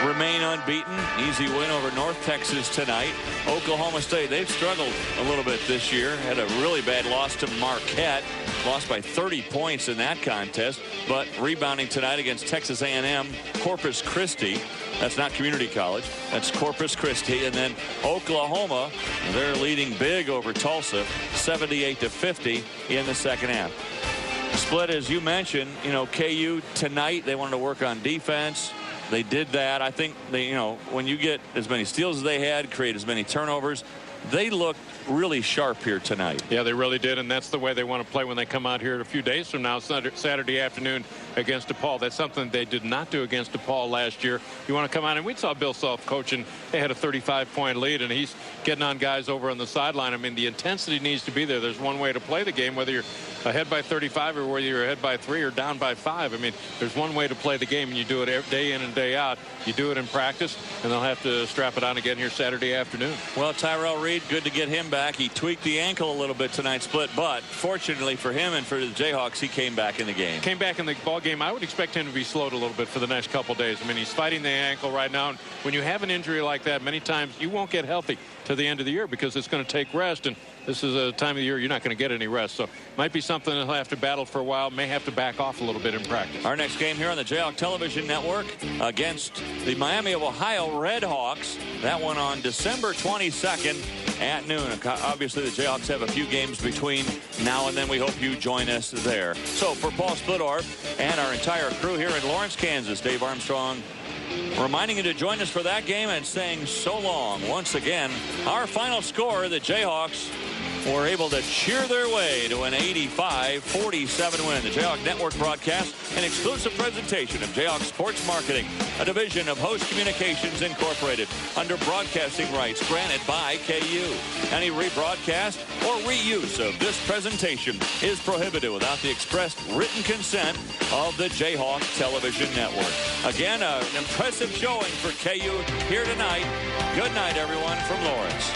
remain unbeaten. Easy win over North Texas tonight. Oklahoma State, they've struggled a little bit this year. Had a really bad loss to Marquette. Lost by 30 points in that contest. But rebounding tonight against Texas A&M, Corpus Christi. That's not community college. That's Corpus Christi. And then Oklahoma, they're leading big over Tulsa, 78-50 in the second half. Split, as you mentioned, you know, KU tonight, they wanted to work on defense. They did that. I think they, you know, when you get as many steals as they had, create as many turnovers, they looked really sharp here tonight. Yeah, they really did, and that's the way they want to play when they come out here a few days from now, Saturday afternoon against DePaul. That's something they did not do against DePaul last year. You want to come out, and we saw Bill Self coaching. They had a 35-point lead, and he's getting on guys over on the sideline. I mean, the intensity needs to be there. There's one way to play the game, whether you're ahead by 35 or whether you're ahead by 3 or down by 5. I mean, there's one way to play the game, and you do it day in and day out. You do it in practice, and they'll have to strap it on again here Saturday afternoon. Well, Tyrell Reed, good to get him back. He tweaked the ankle a little bit tonight, Split, but fortunately for him and for the Jayhawks, he came back in the game. Came back in the ball game. I would expect him to be slowed a little bit for the next couple days. I mean, he's fighting the ankle right now. And when you have an injury like that, many times you won't get healthy to the end of the year because it's going to take rest. And this is a time of the year you're not going to get any rest. So might be something he'll have to battle for a while. May have to back off a little bit in practice. Our next game here on the Jayhawk Television Network against the Miami of Ohio Redhawks. That one on December 22nd at noon. Obviously, the Jayhawks have a few games between now and then. We hope you join us there. So for Paul Splittorff and our entire crew here in Lawrence, Kansas, Dave Armstrong reminding you to join us for that game and saying so long. Once again, our final score, the Jayhawks were able to cheer their way to an 85-47 win. The Jayhawk Network broadcast an exclusive presentation of Jayhawk Sports Marketing, a division of Host Communications Incorporated, under broadcasting rights granted by KU. Any rebroadcast or reuse of this presentation is prohibited without the expressed written consent of the Jayhawk Television Network. Again, an impressive showing for KU here tonight. Good night, everyone, from Lawrence.